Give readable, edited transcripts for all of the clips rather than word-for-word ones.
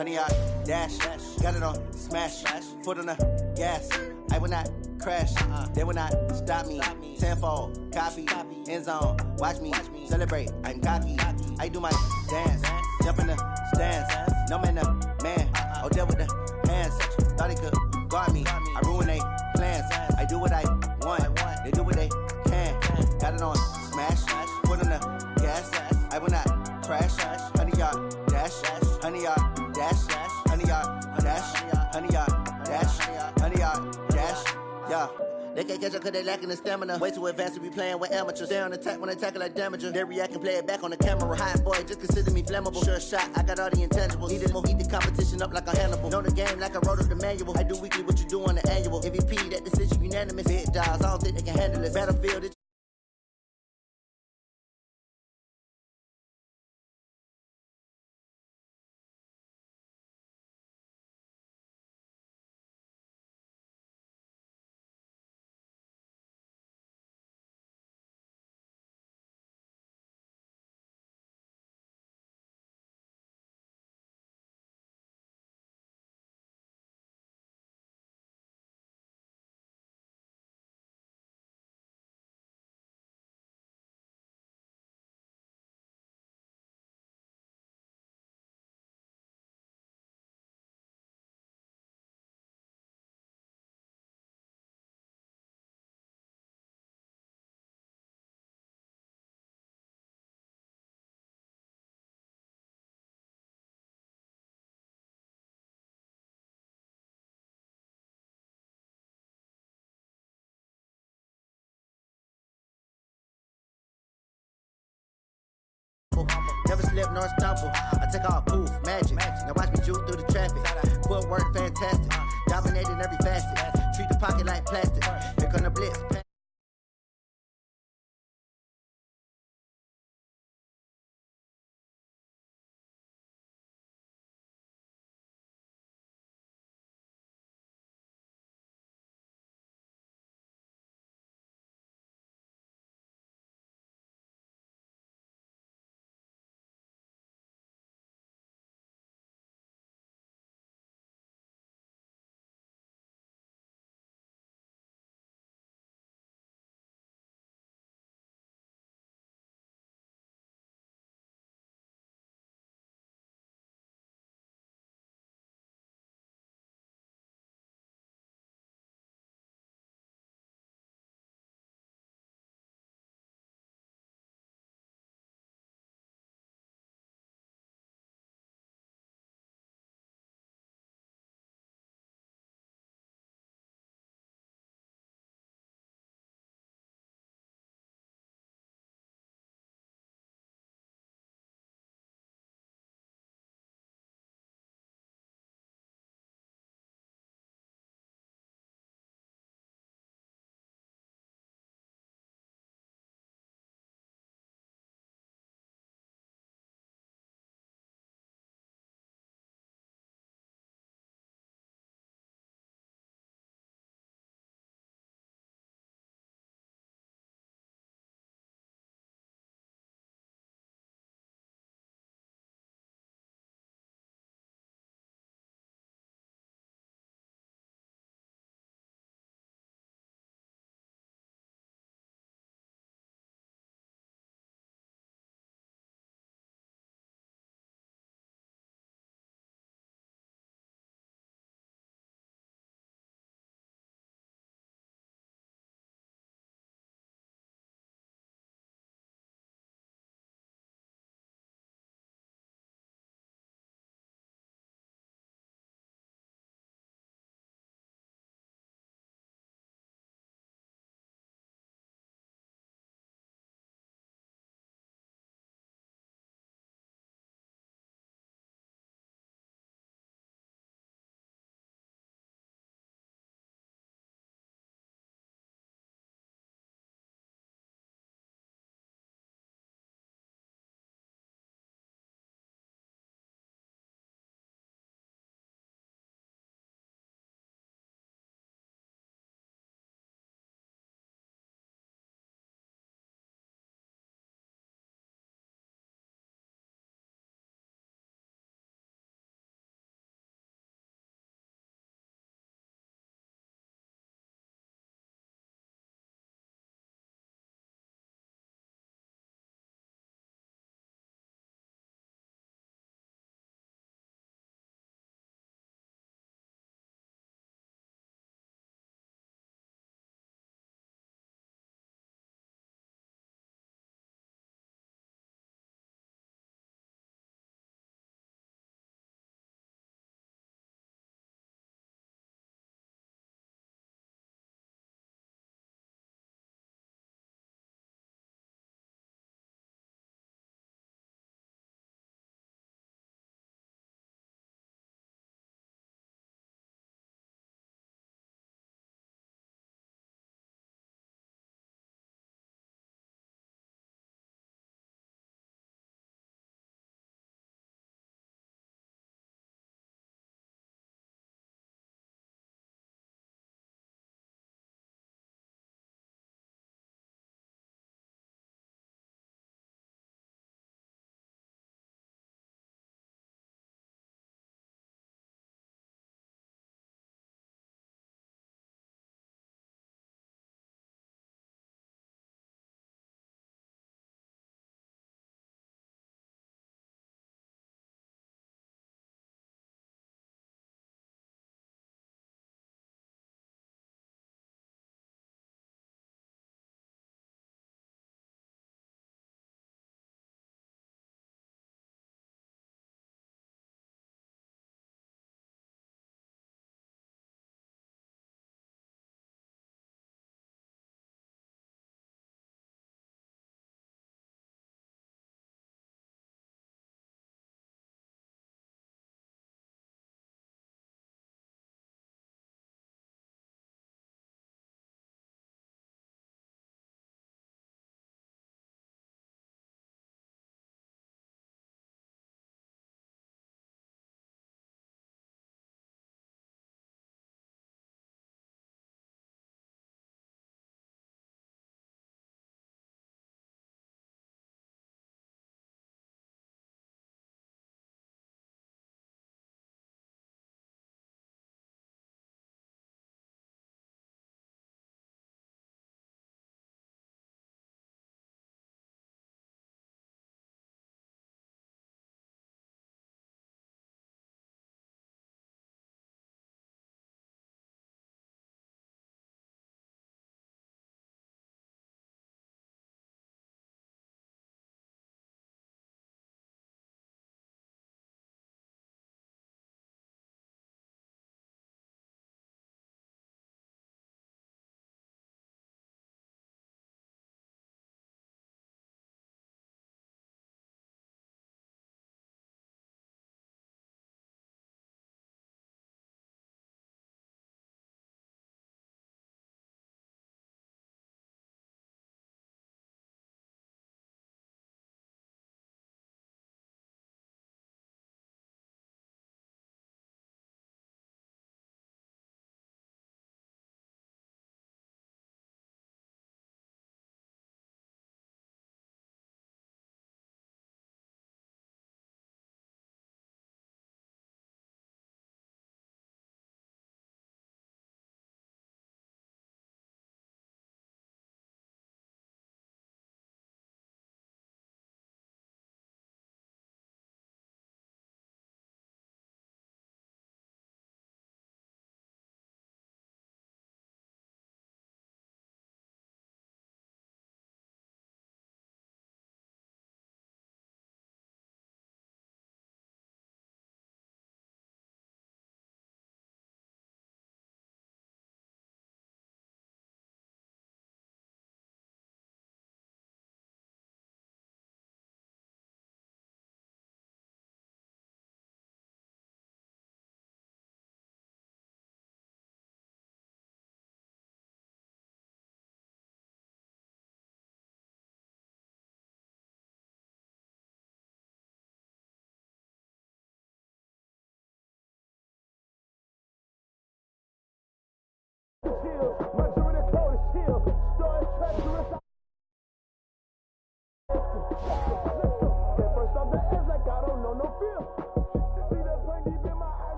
100 yard dash. Got it on smash. Foot on the gas. I will not crash. They will not stop me. Tenfold, copy, end zone. Watch me celebrate. I'm cocky. I do my dance. Jump in the stands. No man, the man. Oh, deal with the hands. Thought he could guard me. I ruin they plans. I do what I want. They do what they can. Got it on smash. Foot on the gas. I will not crash. 100 yard dash. 100 yard dash. 100 yard dash. 100 yard dash. 100 yard dash. Yeah. They can't catch up cause they lacking the stamina. Way too advanced to be playing with amateurs. Stay on attack when I tackle like damager. They react and play it back on the camera. Hot boy, just consider me flammable. Sure shot, I got all the intangibles. Need it more, heat the competition up like a Hannibal. Know the game like I wrote up the manual. I do weekly what you do on the annual. MVP, that decision unanimous. Big dogs, I don't think they can handle this. Battlefield, it's never slip nor stumble. I take off, poof, magic. Now watch me juke through the traffic. Footwork fantastic. Dominating every facet. Treat the pocket like plastic. Here come the blitz.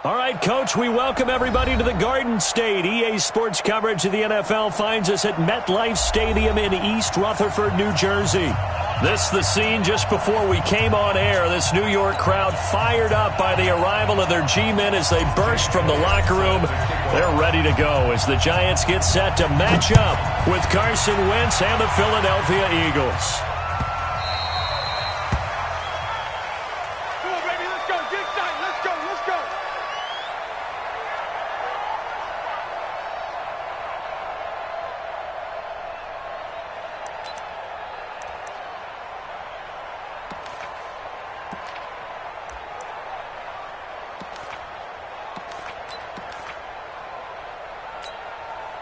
All right, Coach, we welcome everybody to the Garden State. EA Sports coverage of the NFL finds us at MetLife Stadium in East Rutherford, New Jersey. This is the scene just before we came on air. This New York crowd fired up by the arrival of their G-men as they burst from the locker room. They're ready to go as the Giants get set to match up with Carson Wentz and the Philadelphia Eagles.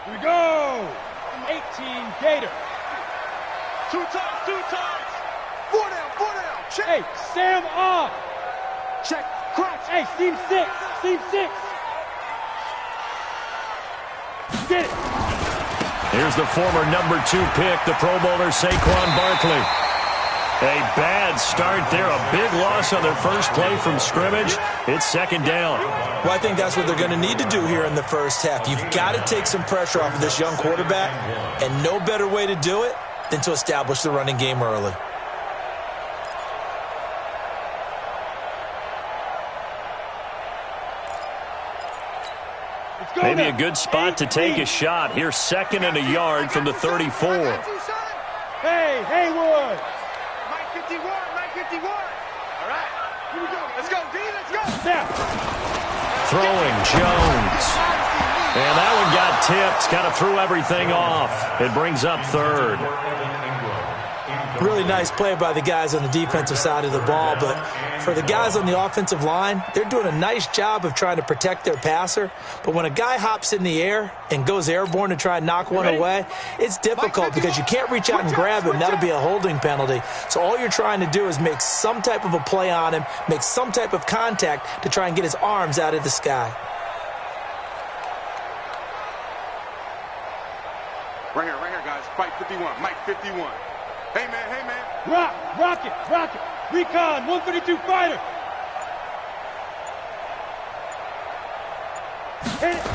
Here we go! 18 Gator. Two times. Four down. Check. Hey, Sam off. Check. Crunch. Hey, seam six. Get it. Here's the former number 2 pick, the Pro Bowler Saquon Barkley. A bad start there. A big loss on their first play from scrimmage. It's second down. Well, I think that's what they're going to need to do here in the first half. You've got to take some pressure off of this young quarterback, and no better way to do it than to establish the running game early. Maybe a good spot to take a shot. Here's 2nd and a yard from the 34. Hey, Haywood. Mike 51. All right, here we go. Let's go, D. Let's go. Now. Throwing Jones. And that one got tipped. Kind of threw everything off. It brings up 3rd. Really nice play by the guys on the defensive side of the ball, but for the guys on the offensive line, they're doing a nice job of trying to protect their passer. But when a guy hops in the air and goes airborne to try and knock one away, it's difficult because you can't reach out and grab him. That'll be a holding penalty. So all you're trying to do is make some type of a play on him, make some type of contact to try and get his arms out of the sky. Right here, guys. Fight 51. Mike 51. Hey, man. Rock it. Recon, 152 fighter. Hit it.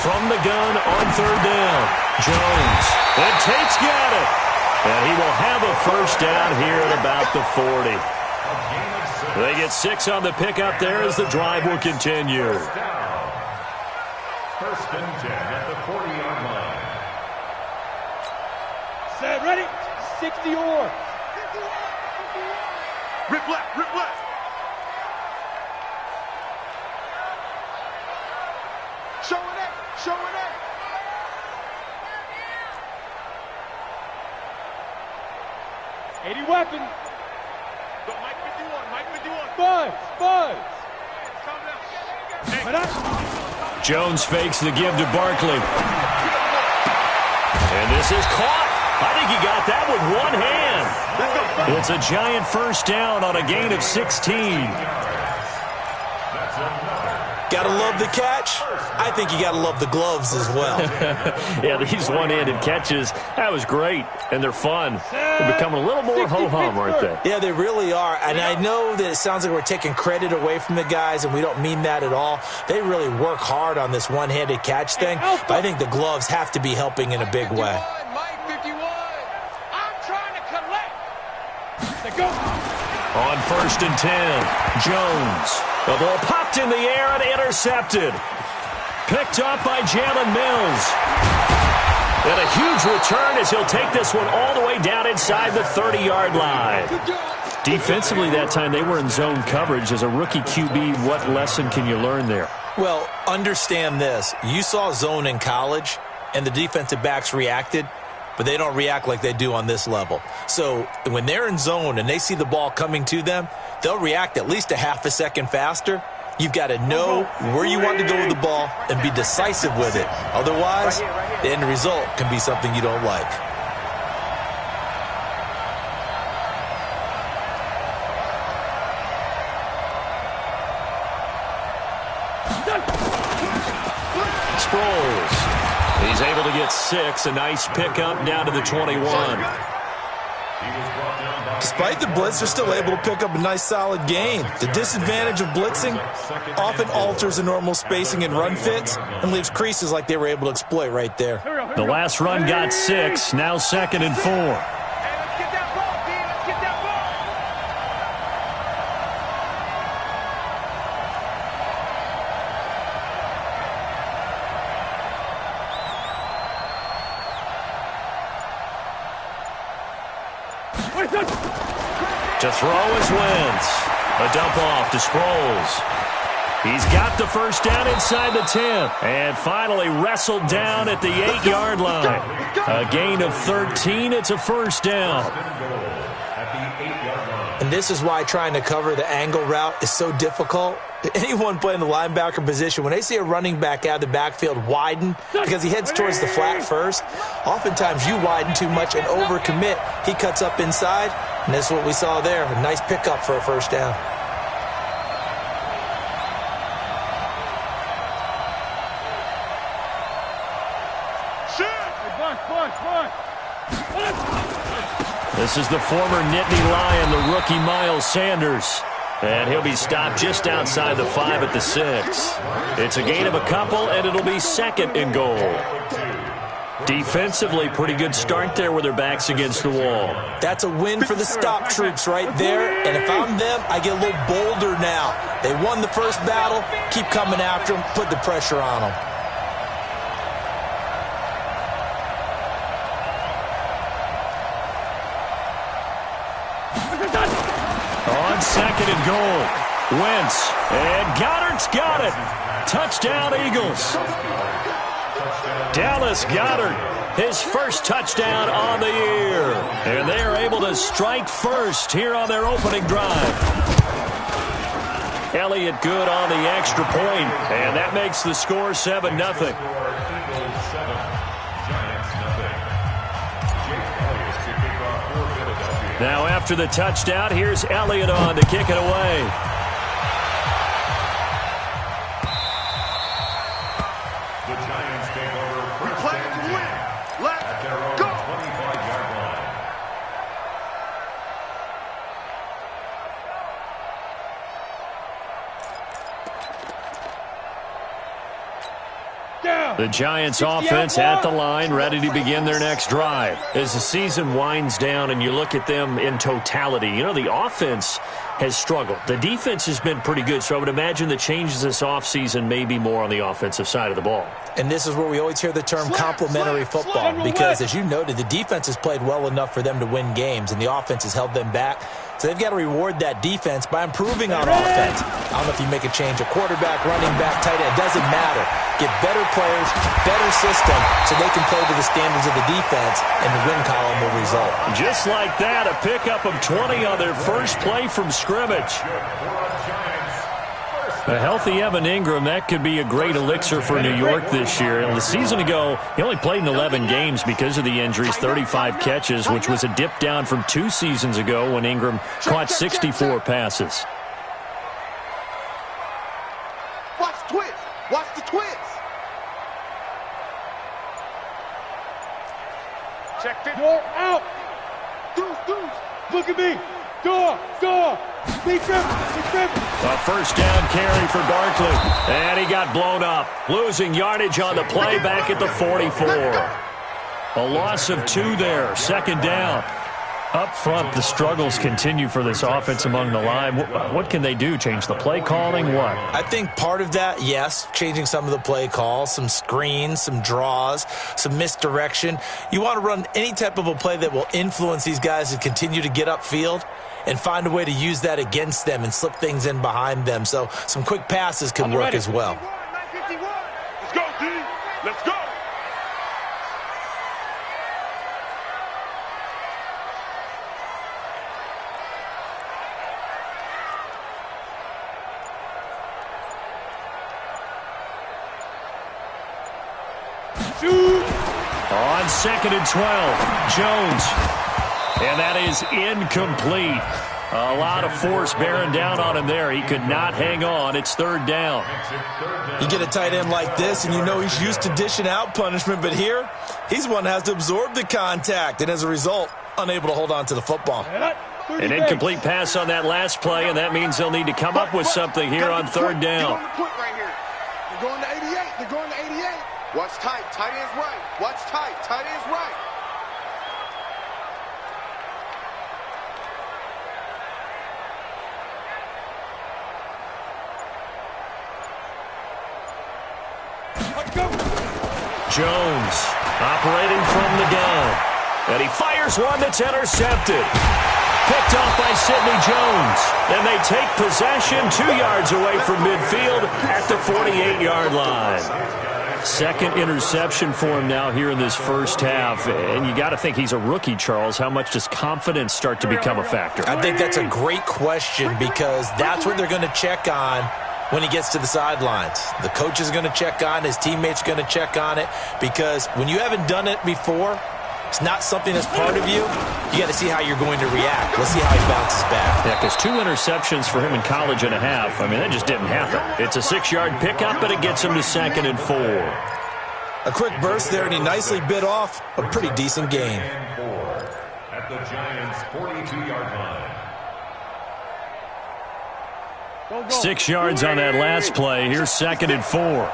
From the gun on 3rd down. Jones. And Tate's got it. And he will have a first down here at about the 40. They get 6 on the pickup there as the drive will continue. 1st and 10 at the 40-yard line. Set, ready. 60 or. Rip left. Showing it. 80 weapon. Go, Mike 51. Buzz. Calm down. Jones fakes the give to Barkley. And this is caught. I think he got that with one hand. It's a giant first down on a gain of 16. Gotta love the catch. I think you gotta love the gloves as well. Yeah, these one-handed catches, that was great, and they're fun. They're becoming a little more ho-hum, aren't they? Yeah, they really are. And I know that it sounds like we're taking credit away from the guys, and we don't mean that at all. They really work hard on this one-handed catch thing, but I think the gloves have to be helping in a big way. Mike 51. I'm trying to collect. Go. On 1st and 10, Jones. The ball popped in the air and intercepted. Picked up by Jalen Mills. And a huge return as he'll take this one all the way down inside the 30-yard line. Defensively that time, they were in zone coverage. As a rookie QB, what lesson can you learn there? Well, understand this. You saw zone in college, and the defensive backs reacted, but they don't react like they do on this level. So when they're in zone and they see the ball coming to them, they'll react at least a half a second faster. You've got to know where you want to go with the ball and be decisive with it. Otherwise, the end result can be something you don't like. Sproles. He's able to get 6. A nice pickup down to the 21. Despite the blitz, they're still able to pick up a nice solid gain. The disadvantage of blitzing often alters the normal spacing and run fits and leaves creases like they were able to exploit right there. The last run got 6, now 2nd and 4. To throw is Wentz. A dump off to Sproles. He's got the first down inside the 10. And finally wrestled down at the 8-yard line. A gain of 13. It's a first down. And this is why trying to cover the angle route is so difficult. Anyone playing the linebacker position, when they see a running back out of the backfield widen because he heads towards the flat first, oftentimes you widen too much and overcommit. He cuts up inside, and that's what we saw there. A nice pickup for a first down. This is the former Nittany Lion, the rookie Miles Sanders. And he'll be stopped just outside the 5 at the 6. It's a gain of a couple, and it'll be 2nd and goal. Defensively, pretty good start there with their backs against the wall. That's a win for the stop troops right there. And if I'm them, I get a little bolder now. They won the first battle. Keep coming after them. Put the pressure on them. On 2nd and goal, Wentz, and Goddard's got it. Touchdown, Eagles. Dallas Goedert, his first touchdown on the year. And they are able to strike first here on their opening drive. Elliott good on the extra point, and that makes the score 7-0. Now after the touchdown, here's Elliott on to kick it away. The Giants take over first Play and to 10 win. Let's at their own go. 25-yard line. The Giants offense at the line, ready to begin their next drive. As the season winds down and you look at them in totality, you know, the offense has struggled. The defense has been pretty good, so I would imagine the changes this offseason may be more on the offensive side of the ball. And this is where we always hear the term complementary football, because as you noted, the defense has played well enough for them to win games, and the offense has held them back. So they've got to reward that defense by improving on offense. I don't know if you make a change, a quarterback, running back, tight end, it doesn't matter. Get better players, better system, so they can play to the standards of the defense, and the win column will result. Just like that, a pickup of 20 on their first play from scrimmage. A healthy Evan Ingram, that could be a great elixir for New York this year. And the season ago, he only played in 11 games because of the injuries, 35 catches, which was a dip down from 2 seasons ago when Ingram caught 64 passes. Watch the twist. Watch the twist. Check it. Door out. Deuce. Look at me. Door. Be tripping. A first down carry for Barkley. And he got blown up. Losing yardage on the play back at the 44. A loss of 2 there. 2nd down. Up front, the struggles continue for this offense among the line. What can they do? Change the play calling? What? I think part of that, yes, changing some of the play calls, some screens, some draws, some misdirection. You want to run any type of a play that will influence these guys to continue to get upfield and find a way to use that against them and slip things in behind them. So some quick passes can work as well. 951. Let's go, D. Let's go. On 2nd and 12, Jones. And that is incomplete. A lot of force bearing down on him there. He could not hang on. It's 3rd down. You get a tight end like this, and you know he's used to dishing out punishment, but here, he's one that has to absorb the contact. And as a result, unable to hold on to the football. An incomplete pass on that last play, and that means they'll need to come up with something here on third down. They're going to 88. They're going to 88. Watch tight. Tight end's right. Watch tight. Tight end's right. Jones operating from the gun. And he fires one that's intercepted. Picked off by Sidney Jones. And they take possession 2 yards away from midfield at the 48-yard line. Second interception for him now here in this first half. And you got to think he's a rookie, Charles. How much does confidence start to become a factor? I think that's a great question because that's what they're going to check on when he gets to the sidelines. The coach is going to check on it. His teammates are going to check on it because when you haven't done it before, it's not something that's part of you. You got to see how you're going to react. Let's see how he bounces back. Yeah, because 2 interceptions for him in college and a half. I mean, that just didn't happen. It's a 6-yard pickup, but it gets him to 2nd and 4. A quick burst there, and he nicely bit off a pretty decent gain. At the Giants' 42-yard line. 6 yards on that last play. Here's 2nd and 4.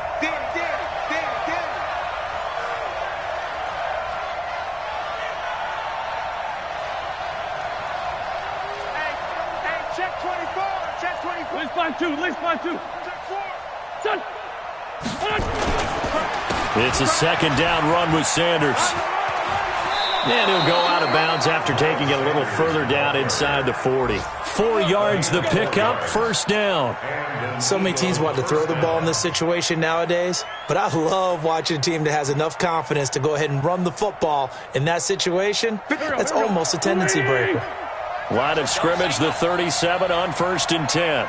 It's a 2nd down run with Sanders. And he'll go out of bounds after taking it a little further down inside the 40. 4 yards the pickup, 1st down. So many teams want to throw the ball in this situation nowadays, but I love watching a team that has enough confidence to go ahead and run the football in that situation. That's almost a tendency breaker. Line of scrimmage, the 37 on 1st and 10.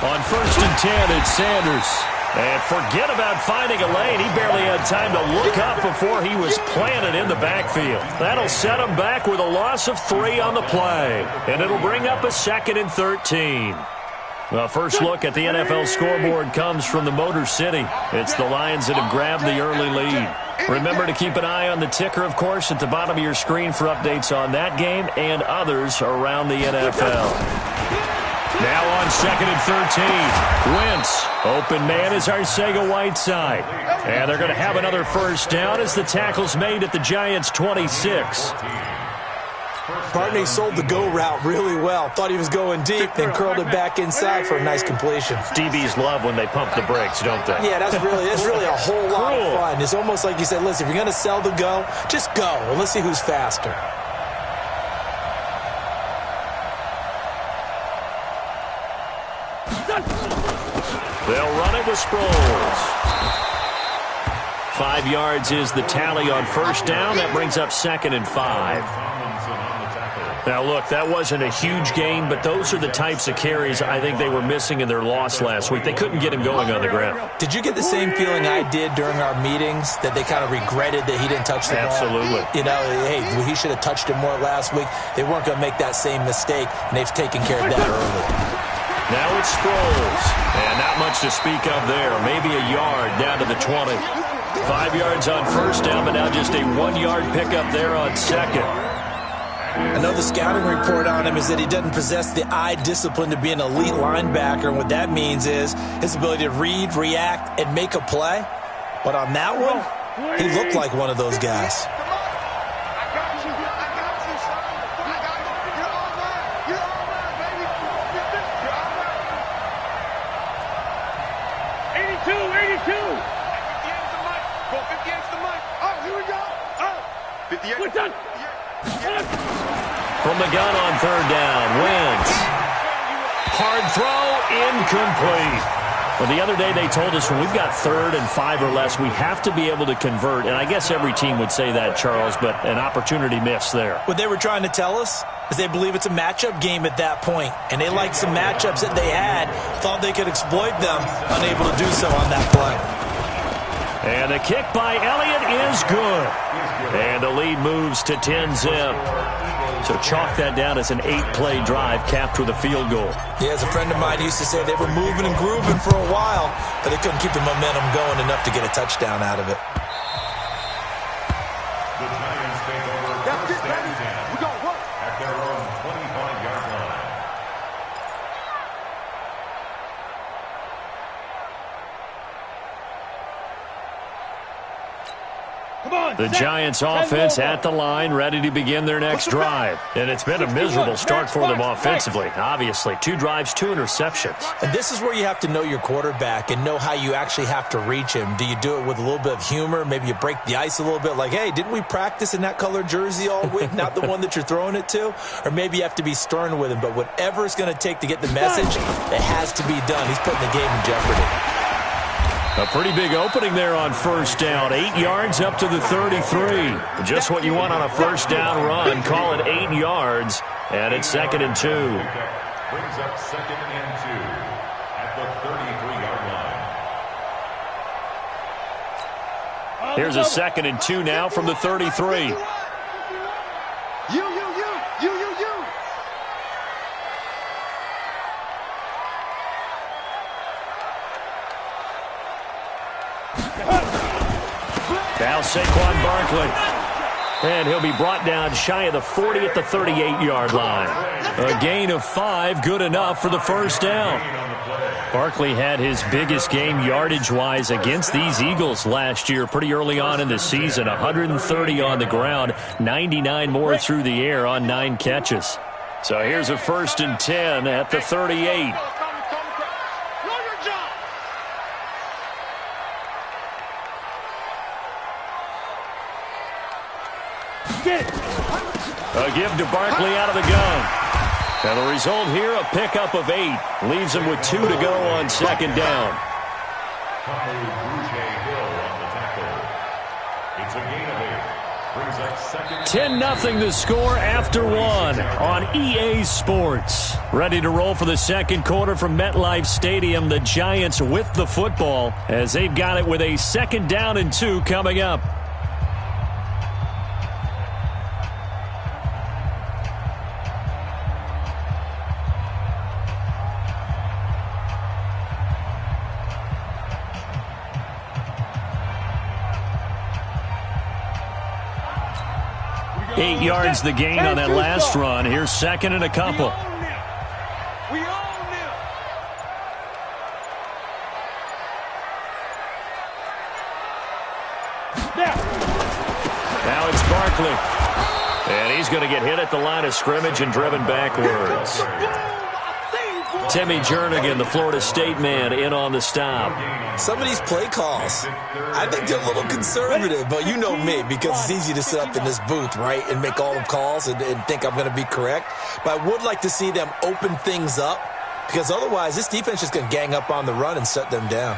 On 1st and 10, it's Sanders. And forget about finding a lane. He barely had time to look up before he was planted in the backfield. That'll set him back with a loss of 3 on the play. And it'll bring up a 2nd and 13. The first look at the NFL scoreboard comes from the Motor City. It's the Lions that have grabbed the early lead. Remember to keep an eye on the ticker, of course, at the bottom of your screen for updates on that game and others around the NFL. Now on 2nd and 13. Wentz. Open man is Arcega-Whiteside. And they're going to have another 1st down as the tackle's made at the Giants' 26. Barney sold the go route really well. Thought he was going deep, then curled it back inside for a nice completion. DBs love when they pump the brakes, don't they? Yeah, that's really a whole lot of fun. It's almost like you said, listen, if you're going to sell the go, just go. And let's see who's faster. They'll run it with Sproles. 5 yards is the tally on 1st down. That brings up 2nd and 5. Now, look, that wasn't a huge gain, but those are the types of carries I think they were missing in their loss last week. They couldn't get him going on the ground. Did you get the same feeling I did during our meetings, that they kind of regretted that he didn't touch the ball? Absolutely. You know, hey, he should have touched it more last week. They weren't going to make that same mistake, and they've taken care of that early. Now it's Sproles, and not much to speak of there. Maybe a yard down to the 20. 5 yards on 1st down, but now just a 1-yard pickup there on 2nd. I know the scouting report on him is that he doesn't possess the eye discipline to be an elite linebacker, and what that means is his ability to read, react, and make a play. But on that one, he looked like one of those guys. From the gun on 3rd down, Wentz. Hard throw, incomplete. Well, the other day they told us when we've got 3rd and 5 or less, we have to be able to convert. And I guess every team would say that, Charles, but an opportunity missed there. What they were trying to tell us is they believe it's a matchup game at that point, and they liked some matchups that they had, thought they could exploit them, unable to do so on that play. And the kick by Elliott is good. And the lead moves to 10-zip. So chalk that down as an 8-play drive capped with a field goal. Yeah, as a friend of mine used to say, they were moving and grooving for a while, but they couldn't keep the momentum going enough to get a touchdown out of it. The Giants take over first and 10. We gon' work. At their own 25-yard line. The Giants offense at the line, ready to begin their next drive. And it's been a miserable start for them offensively. Obviously, 2 drives, 2 interceptions. And this is where you have to know your quarterback and know how you actually have to reach him. Do you do it with a little bit of humor? Maybe you break the ice a little bit like, hey, didn't we practice in that color jersey all week? Not the one that you're throwing it to? Or maybe you have to be stern with him. But whatever it's going to take to get the message, it has to be done. He's putting the game in jeopardy. A pretty big opening there on first down. 8 yards up to the 33. Just what you want on a first down run. Call it 8 yards. And it's 2nd and 2. Brings up 2nd and 2 at the 33-yard line. Here's a 2nd and 2 now from the 33. You. Now Saquon Barkley. And he'll be brought down shy of the 40 at the 38-yard line. A gain of 5, good enough for the first down. Barkley had his biggest game yardage-wise against these Eagles last year pretty early on in the season. 130 on the ground, 99 more through the air on 9 catches. So here's a 1st and 10 at the 38. A give to Barkley out of the gun. And the result here, a pickup of 8. Leaves him with 2 to go on 2nd down. 10-0 the score after 1 on EA Sports. Ready to roll for the second quarter from MetLife Stadium. The Giants with the football as they've got it with a 2nd down and 2 coming up. Eight yards the gain on that last run. Here's 2nd and a couple. We own them. Now it's Barkley. And he's going to get hit at the line of scrimmage and driven backwards. Timmy Jernigan, the Florida State man, in on the stop. Some of these play calls, I think they're a little conservative, but you know me, because it's easy to sit up in this booth, right, and make all the calls and think I'm going to be correct. But I would like to see them open things up, because otherwise this defense is going to gang up on the run and shut them down.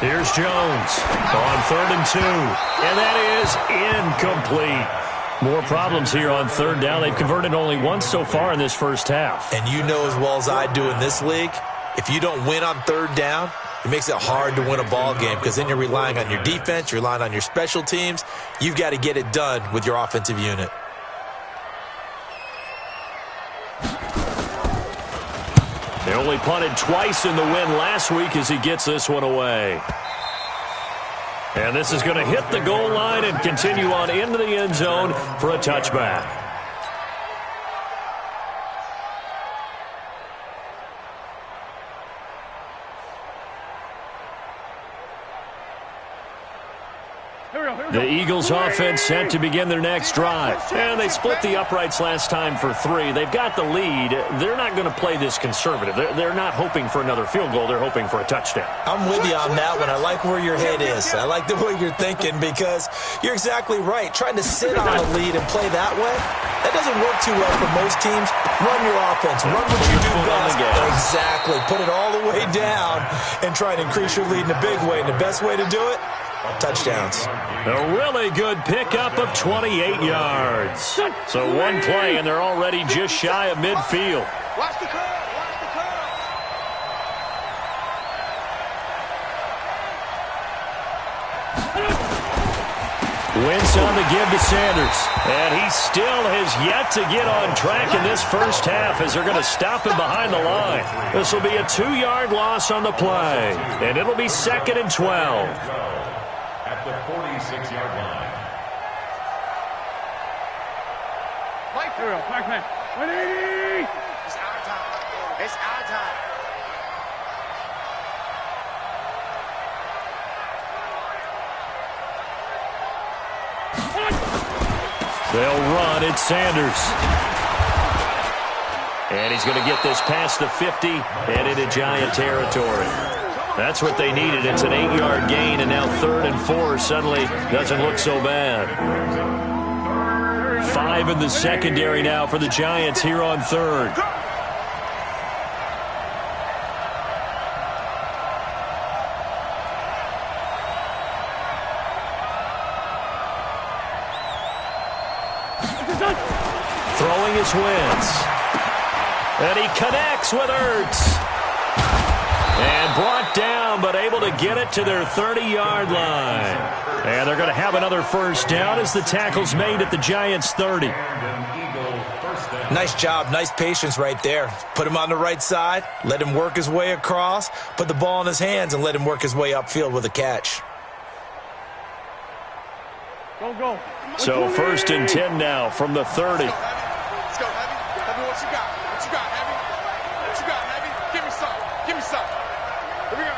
Here's Jones on 3rd and 2. And that is incomplete. More problems here on 3rd down. They've converted only once so far in this first half. And you know as well as I do in this league, if you don't win on 3rd down, it makes it hard to win a ball game because then you're relying on your defense, you're relying on your special teams. You've got to get it done with your offensive unit. They only punted twice in the win last week as he gets this one away. And this is going to hit the goal line and continue on into the end zone for a touchback. The Eagles offense set to begin their next drive. And they split the uprights last time for 3. They've got the lead. They're not going to play this conservative. They're not hoping for another field goal. They're hoping for a touchdown. I'm with you on that one. I like where your head is. I like the way you're thinking because you're exactly right. Trying to sit on a lead and play that way, that doesn't work too well for most teams. Run your offense. Run what you do best. Exactly. Put it all the way down and try and increase your lead in a big way. And the best way to do it, touchdowns. A really good pickup of 28 yards. So one play, and they're already just shy of midfield. Watch the curve. Watch the curve. Wentz on the give to Sanders. And he still has yet to get on track in this first half as they're going to stop him behind the line. This will be a 2-yard loss on the play. And it'll be 2nd and 12. At the 46-yard line. Here we go. Back man. 180. It's our time. It's our time. They'll run. It's Sanders. And he's going to get this past the 50 and into Giant territory. That's what they needed. It's an 8-yard gain, and now 3rd and 4 suddenly doesn't look so bad. 5 in the secondary now for the Giants here on 3rd. Throwing his Wentz. And he connects with Ertz. And brought down, but able to get it to their 30-yard line. And they're going to have another first down as the tackle's made at the Giants' 30. Nice job, nice patience right there. Put him on the right side, let him work his way across, put the ball in his hands, and let him work his way upfield with a catch. Go. So 1st and 10 now from the 30. Let's go, Heavy. Heavy, what you got? What you got, Heavy? What you got, Heavy? Give me some. Give me some. Here we go.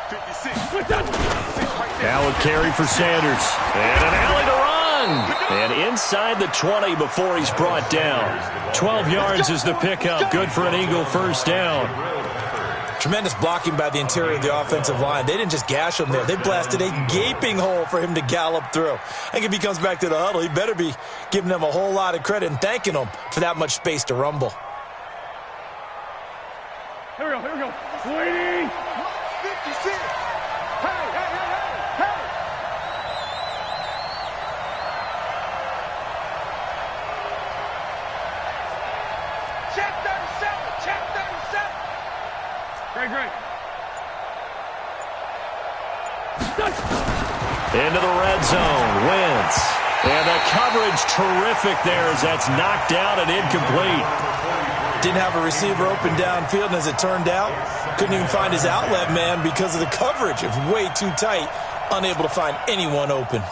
56. Now a carry for Sanders. And an alley to run. And inside the 20 before he's brought down. 12 yards is the pickup. Good for an Eagle first down. Tremendous blocking by the interior of the offensive line. They didn't just gash him there. They blasted a gaping hole for him to gallop through. I think if he comes back to the huddle, he better be giving them a whole lot of credit and thanking them for that much space to rumble. Here we go. Waiting. 56. Hey. Check 37. Great. Into the red zone. Wentz. And the coverage terrific there as that's knocked down and incomplete. Didn't have a receiver open downfield, and as it turned out, couldn't even find his outlet man because of the coverage. It was way too tight, unable to find anyone open.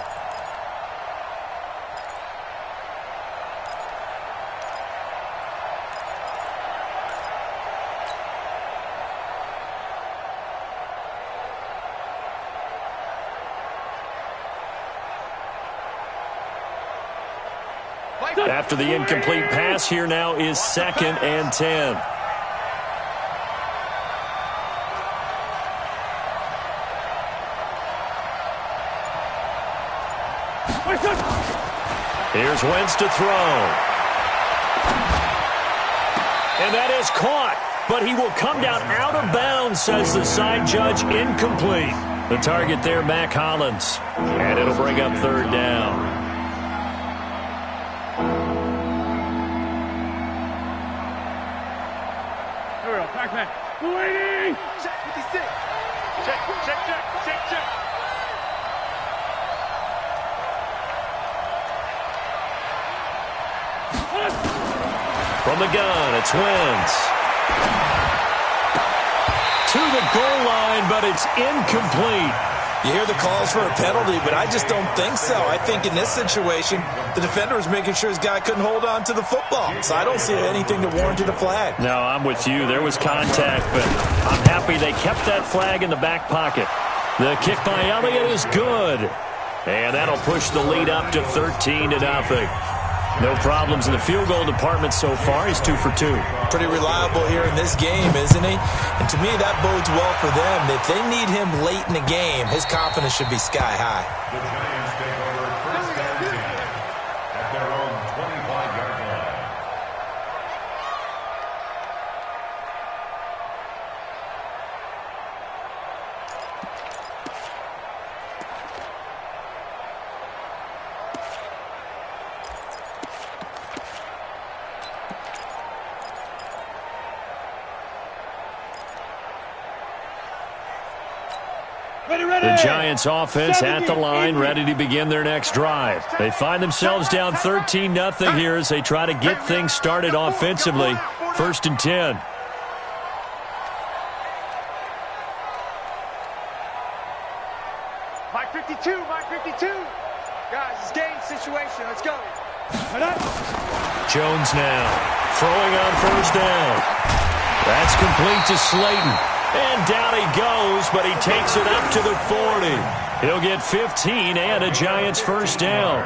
After the incomplete pass, here now is 2nd and 10. Here's Wentz to throw. And that is caught, but he will come down out of bounds, says the side judge. Incomplete. The target there, Mac Hollins. And it'll bring up 3rd down. Back. Waiting. Check 56. Check. From the gun, it's Wentz. To the goal line, but it's incomplete. You hear the calls for a penalty, but I just don't think so. I think in this situation, the defender was making sure his guy couldn't hold on to the football. So I don't see anything to warrant a flag. No, I'm with you. There was contact, but I'm happy they kept that flag in the back pocket. The kick by Elliott is good. And that'll push the lead up to 13-0. No problems in the field goal department so far. He's 2 for 2. Pretty reliable here in this game, isn't he? And to me, that bodes well for them. If they need him late in the game, his confidence should be sky high. The Giants take over 1st and 10 at their own 25-yard line. Ready. The Giants offense at the line, ready to begin their next drive. They find themselves down 13-0 here as they try to get things started offensively. 1st and 10. Mike 52, Mike 52. Guys, it's game situation. Let's go. Jones now throwing on 1st down. That's complete to Slayton. And down he goes, but he takes it up to the 40. He'll get 15 and a Giants 1st down.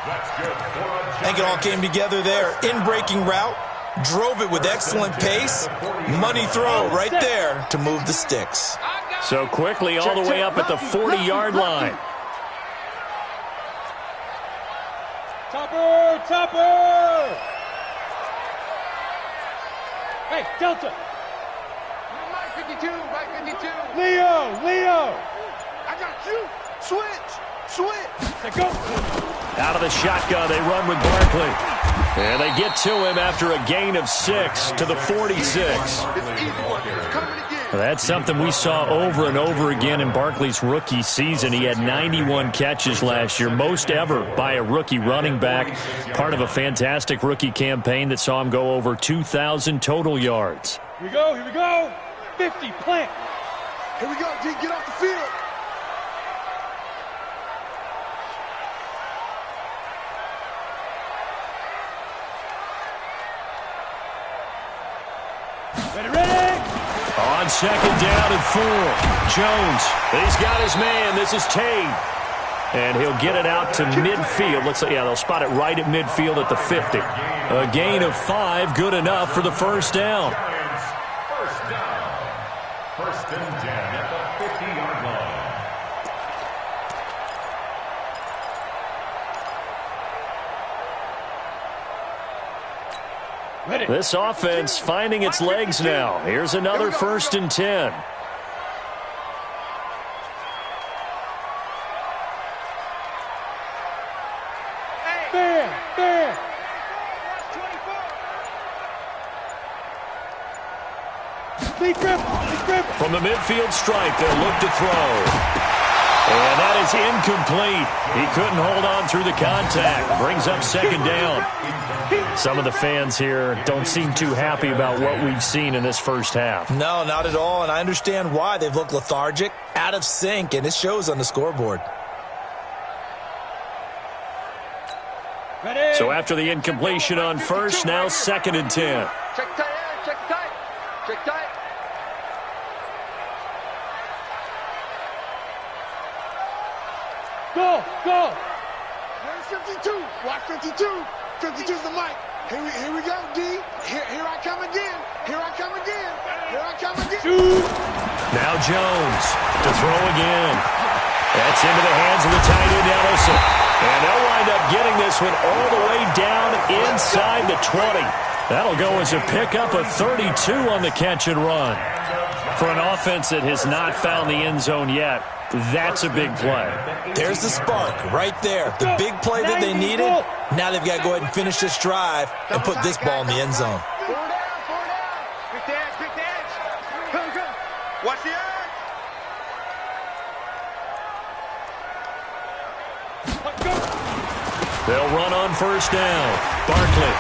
I think it all came together there. In-breaking route, drove it with excellent pace. Money throw right there to move the sticks. So quickly all the way up at the 40-yard line. Topper, Topper. Hey, Delta. Mike 52, Mike 52. Leo. I got you. Switch. Let's go. Out of the shotgun, they run with Barkley. And they get to him after a gain of 6 to the 46. That's something we saw over and over again in Barkley's rookie season. He had 91 catches last year, most ever by a rookie running back. Part of a fantastic rookie campaign that saw him go over 2,000 total yards. Here we go. 50, plant. Here we go, G, get off the field. Ready. On 2nd down and 4. Jones, he's got his man. This is Tate. And he'll get it out to midfield. They'll spot it right at midfield at the 50. A gain of 5, good enough for the 1st down. First down. 1st and 10 at the 50-yard line. Ready. This offense finding its legs now. Here's another 1st and 10. There. Deep grip. From the midfield stripe, they'll look to throw. And that is incomplete. He couldn't hold on through the contact. Brings up 2nd down. Some of the fans here don't seem too happy about what we've seen in this first half. No, not at all, and I understand why. They've looked lethargic, out of sync, and it shows on the scoreboard. Ready. So after the incompletion on 1st, now 2nd and 10. Check tight. Go. Where's 52? Watch 52. 52's the mic. Here we go, D. Here I come again. Now Jones to throw again. That's into the hands of the tight end, Ellison. And they'll wind up getting this one all the way down inside the 20. That'll go as a pickup of 32 on the catch and run. For an offense that has not found the end zone yet, that's a big play. There's the spark right there. The big play that they needed. Now they've got to go ahead and finish this drive and put this ball in the end zone. 4 down. Pick the edge. Go. Watch the edge. They'll run on 1st down. Barkley.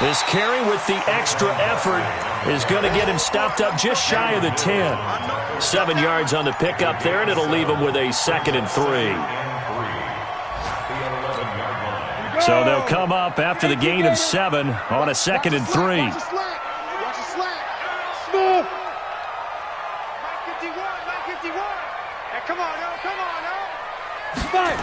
This carry with the extra effort is going to get him stopped up just shy of the 10. 7 yards on the pickup there, and it'll leave him with a 2nd and 3. So they'll come up after the gain of 7 on a 2nd and 3. Watch the slack. Smooth. Mike 51. Hey, come on, no. 5.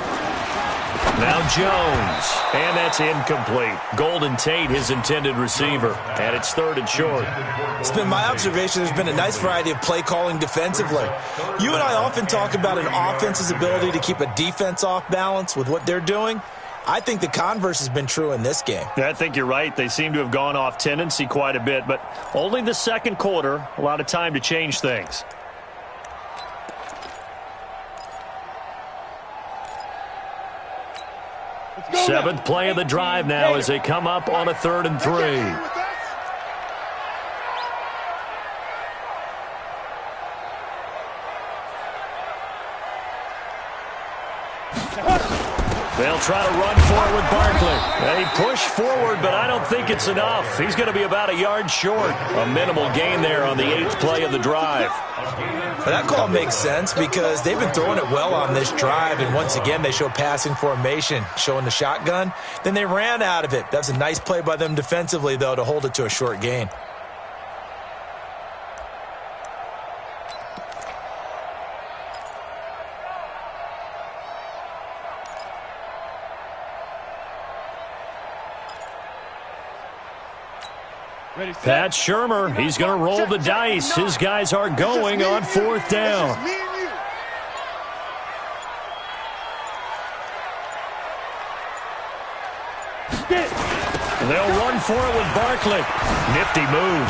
Now Jones, and that's incomplete. Golden Tate, his intended receiver, and it's 3rd and short. It's been my observation there's been a nice variety of play calling defensively. You and I often talk about an offense's ability to keep a defense off balance with what they're doing. I think the converse has been true in this game. Yeah, I think you're right. They seem to have gone off tendency quite a bit, but only the 2nd quarter, a lot of time to change things. Seventh play of the drive now as they come up on a 3rd and 3. They'll try to run forward with Barkley. They push forward, but I don't think it's enough. He's going to be about a yard short. A minimal gain there on the 8th play of the drive. Well, that call makes sense because they've been throwing it well on this drive, and once again they show passing formation, showing the shotgun. Then they ran out of it. That's a nice play by them defensively, though, to hold it to a short gain. Pat Shurmur, he's going to roll the dice. His guys are going on 4th down. They'll run for it with Barkley. Nifty move.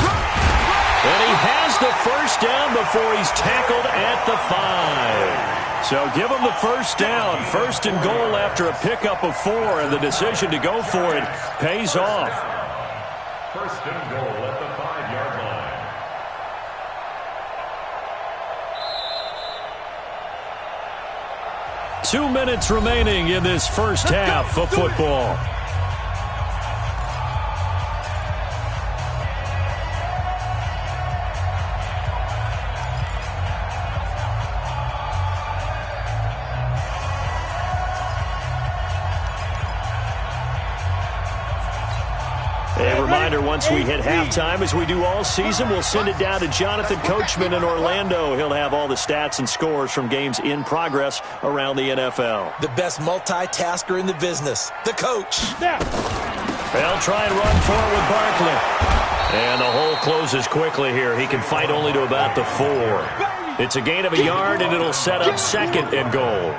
And he has the first down before he's tackled at the 5. So give him the first down. 1st and goal after a pickup of 4, and the decision to go for it pays off. 1st and goal at the 5-yard line. 2 minutes remaining in this first half of football. A reminder, once we hit halftime, as we do all season, we'll send it down to Jonathan Coachman in Orlando. He'll have all the stats and scores from games in progress around the NFL. The best multitasker in the business, the coach. They'll try and run forward with Barkley. And the hole closes quickly here. He can fight only to about the 4. It's a gain of a yard, and it'll set up 2nd and goal.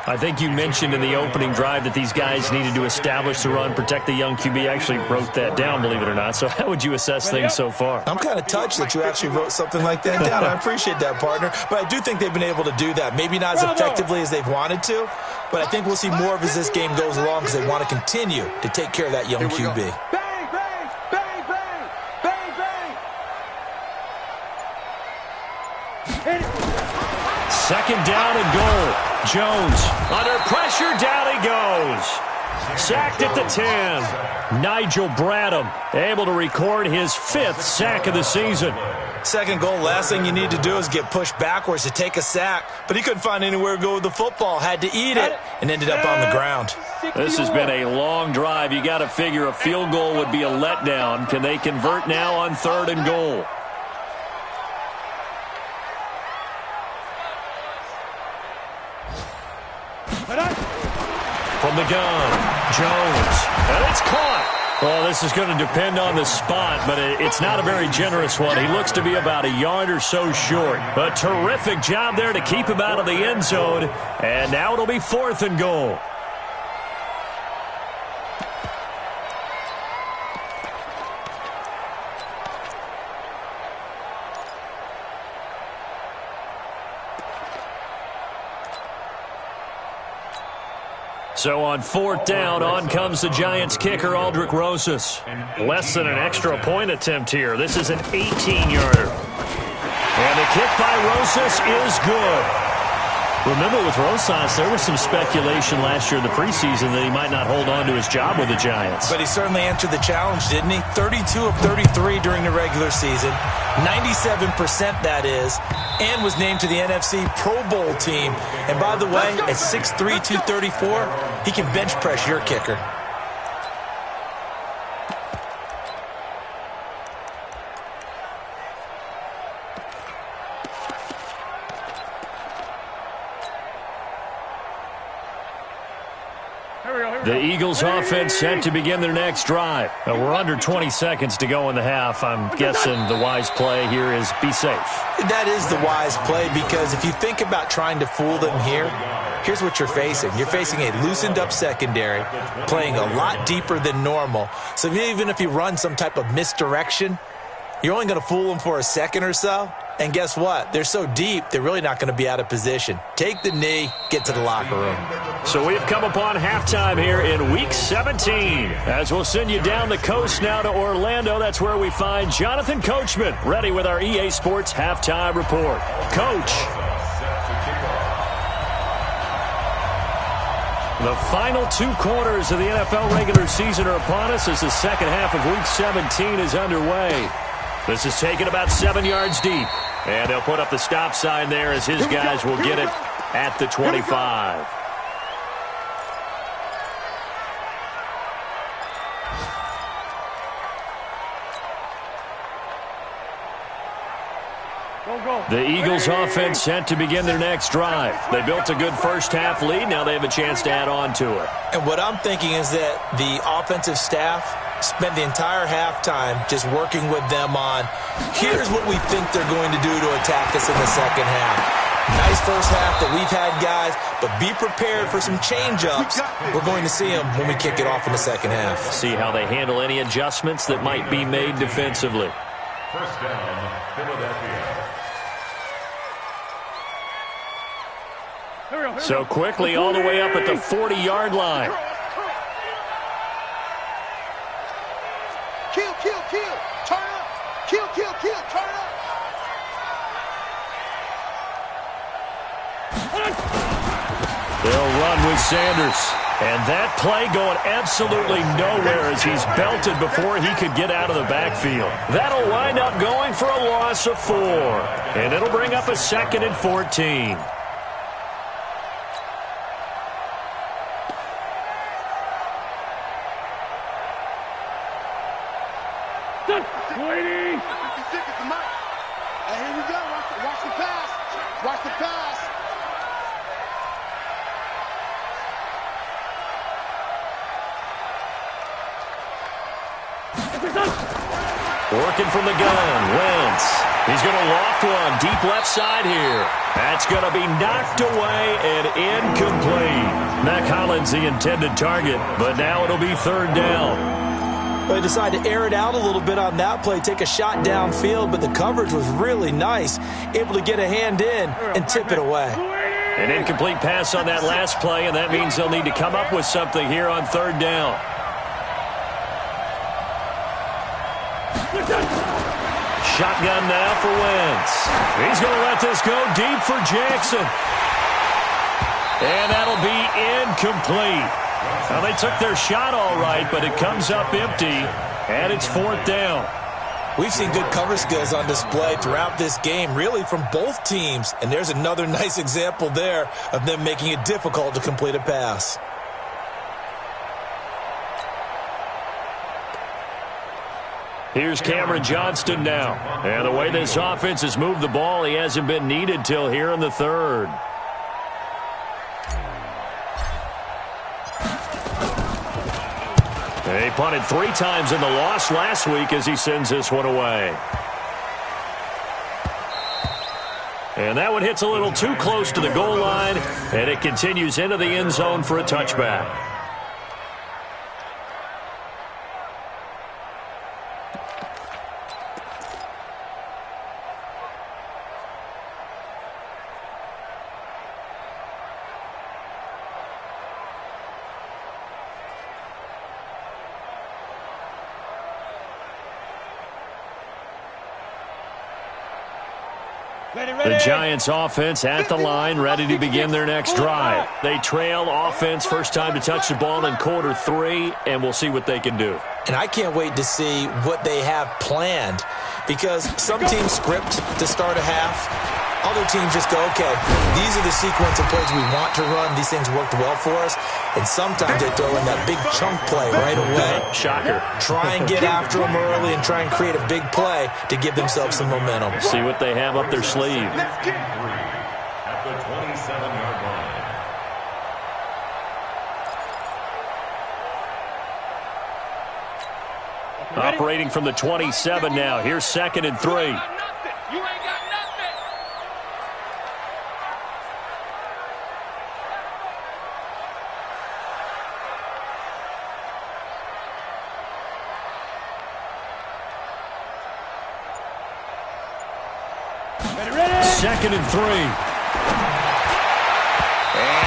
I think you mentioned in the opening drive that these guys needed to establish the run, protect the young QB. I actually wrote that down, believe it or not. So how would you assess things so far? I'm kind of touched that you actually wrote something like that down. I appreciate that, partner. But I do think they've been able to do that. Maybe not as effectively as they've wanted to, but I think we'll see more of as this game goes along because they want to continue to take care of that young QB. Bang, bang, bang, bang, bang, bang. 2nd down and goal. Jones under pressure, down he goes. Sacked at the 10. Nigel Bradham able to record his 5th sack of the season. 2nd goal, last thing you need to do is get pushed backwards to take a sack. But he couldn't find anywhere to go with the football, had to eat it, and ended up on the ground. This has been a long drive. You got to figure a field goal would be a letdown. Can they convert now on 3rd and goal? From the gun, Jones, and it's caught. Well, this is going to depend on the spot, but it's not a very generous one. He looks to be about a yard or so short. A terrific job there to keep him out of the end zone, and now it'll be 4th and goal. So on 4th down, on comes the Giants kicker, Aldrick Rosas. Less than an extra point attempt here. This is an 18-yarder. And the kick by Rosas is good. Remember, with Rosas, there was some speculation last year in the preseason that he might not hold on to his job with the Giants. But he certainly answered the challenge, didn't he? 32 of 33 during the regular season, 97% that is, and was named to the NFC Pro Bowl team. And by the way, at 6'3", 234, he can bench press your kicker. The Eagles offense set to begin their next drive. We're under 20 seconds to go in the half. I'm guessing the wise play here is be safe. That is the wise play, because if you think about trying to fool them here, here's what you're facing. You're facing a loosened up secondary, playing a lot deeper than normal. So even if you run some type of misdirection, you're only going to fool them for a second or so. And guess what? They're so deep, they're really not going to be out of position. Take the knee, get to the locker room. So we've come upon halftime here in Week 17. As we'll send you down the coast now to Orlando, that's where we find Jonathan Coachman, ready with our EA Sports Halftime Report. Coach. The final 2 quarters of the NFL regular season are upon us as the second half of Week 17 is underway. This is taken about 7 yards deep. And they'll put up the stop sign there as his guys will get it at the 25. The Eagles offense set to begin their next drive. They built a good first half lead. Now they have a chance to add on to it. And what I'm thinking is that the offensive staff spent the entire halftime just working with them on, here's what we think they're going to do to attack us in the second half. Nice first half that we've had, guys, but be prepared for some change-ups. We're going to see them when we kick it off in the second half. See how they handle any adjustments that might be made defensively. First down, Philadelphia. So quickly all the way up at the 40-yard line. Kill, kill, kill. Turn up. Kill, kill, kill. Turn up. They'll run with Sanders. And that play going absolutely nowhere as he's belted before he could get out of the backfield. That'll wind up going for a loss of 4. And it'll bring up a 2nd and 14. Waiting. 56 is the mic. And here we go. Watch the pass. Watch the pass. Working from the gun, Wentz. He's going to loft one deep left side here. That's going to be knocked away and incomplete. Mac Hollins the intended target, but now it'll be 3rd down. Well, they decided to air it out a little bit on that play, take a shot downfield, but the coverage was really nice, able to get a hand in and tip it away. An incomplete pass on that last play, and that means they'll need to come up with something here on 3rd down. Shotgun now for Wentz. He's going to let this go deep for Jackson. And that'll be incomplete. Well, they took their shot all right, but it comes up empty, and it's 4th down. We've seen good cover skills on display throughout this game, really from both teams. And there's another nice example there of them making it difficult to complete a pass. Here's Cameron Johnston now. And the way this offense has moved the ball, he hasn't been needed till here in the 3rd. He punted 3 times in the loss last week as he sends this one away. And that one hits a little too close to the goal line, and it continues into the end zone for a touchback. The Giants offense at the line, ready to begin their next drive. They trail offense, first time to touch the ball in quarter 3, and we'll see what they can do. And I can't wait to see what they have planned, because some teams script to start a half. Other teams just go, okay, these are the sequence of plays we want to run. These things worked well for us. And sometimes they throw in that big chunk play right away. Shocker. Try and get after them early and try and create a big play to give themselves some momentum. See what they have up their sleeve. At the 27-yard line. Operating from the 27 now. Here's 2nd and 3. Second and 3. And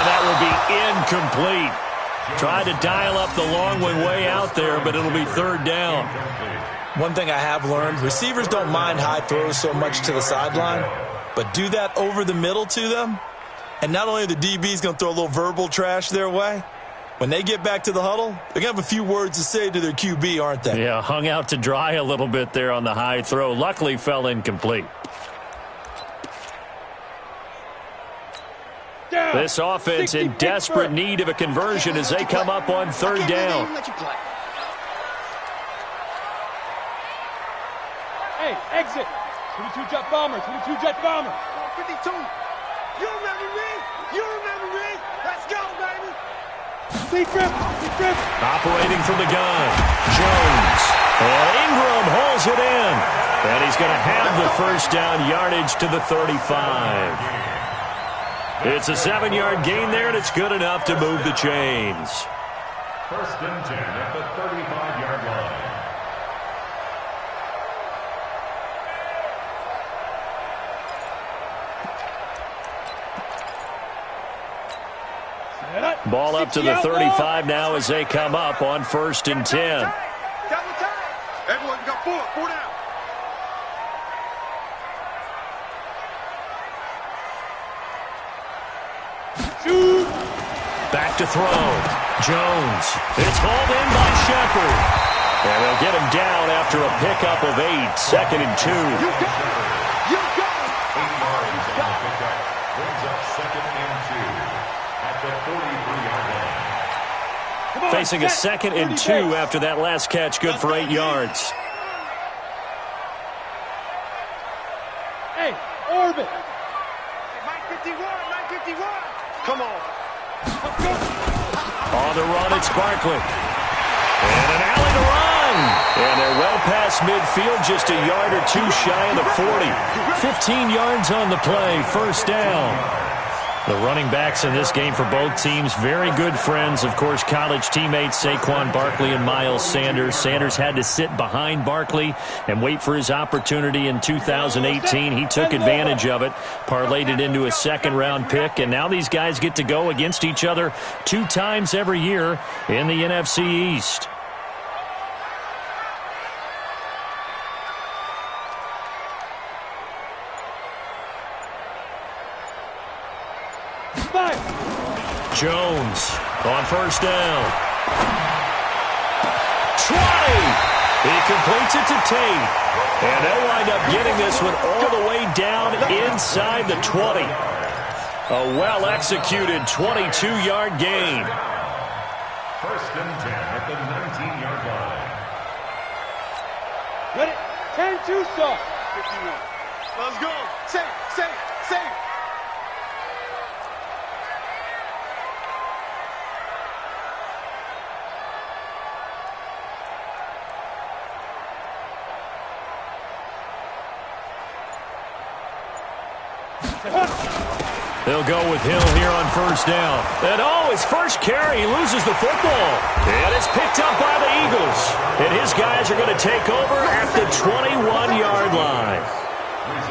that will be incomplete. Tried to dial up the long one way out there, but it'll be 3rd down. One thing I have learned, receivers don't mind high throws so much to the sideline, but do that over the middle to them, and not only are the DBs going to throw a little verbal trash their way, When they get back to the huddle, they're going to have a few words to say to their QB, aren't they? Yeah, hung out to dry a little bit there on the high throw. Luckily fell incomplete. This offense in desperate need of a conversion as they come up on third down. Hey, exit. 22 jet bomber, 22 jet bomber. 52. You remember me? You remember me? Let's go, baby. Deep grip. Operating from the gun, Jones. And Ingram hauls it in. And he's going to have the first down yardage to the 35. It's a 7-yard gain there, and it's good enough to move the chains. First and 10 at the 35-yard line. Ball up to the 35 now as they come up on first and 10. Everyone, you got four down. Back to throw. Jones. It's hauled in by Shepard. And they'll get him down after a pickup of 8. Second and 2. You got it. 8 yards on the pickup. Brings up second and 2 at the 43-yard line. Facing a second and 2 after that last catch. Good for 8 yards. Hey, orbit. Mike 51. Come on. On the run, it's Barkley. And an alley to run. And they're well past midfield, just a yard or 2 shy of the 40. 15 yards on the play, first down. The running backs in this game for both teams, very good friends. Of course, college teammates Saquon Barkley and Miles Sanders. Sanders had to sit behind Barkley and wait for his opportunity in 2018. He took advantage of it, parlayed it into a second-round pick, and now these guys get to go against each other 2 times every year in the NFC East. Jones on first down. 20. He completes it to Tate. And they'll wind up getting this one all the way down inside the 20. A well-executed 22-yard gain. First and 10 at the 19-yard line. Ready? 10-2 stop. 51. Let's go. Save. They'll go with Hill here on first down. And his first carry, he loses the football. And it's picked up by the Eagles. And his guys are going to take over at the 21-yard line.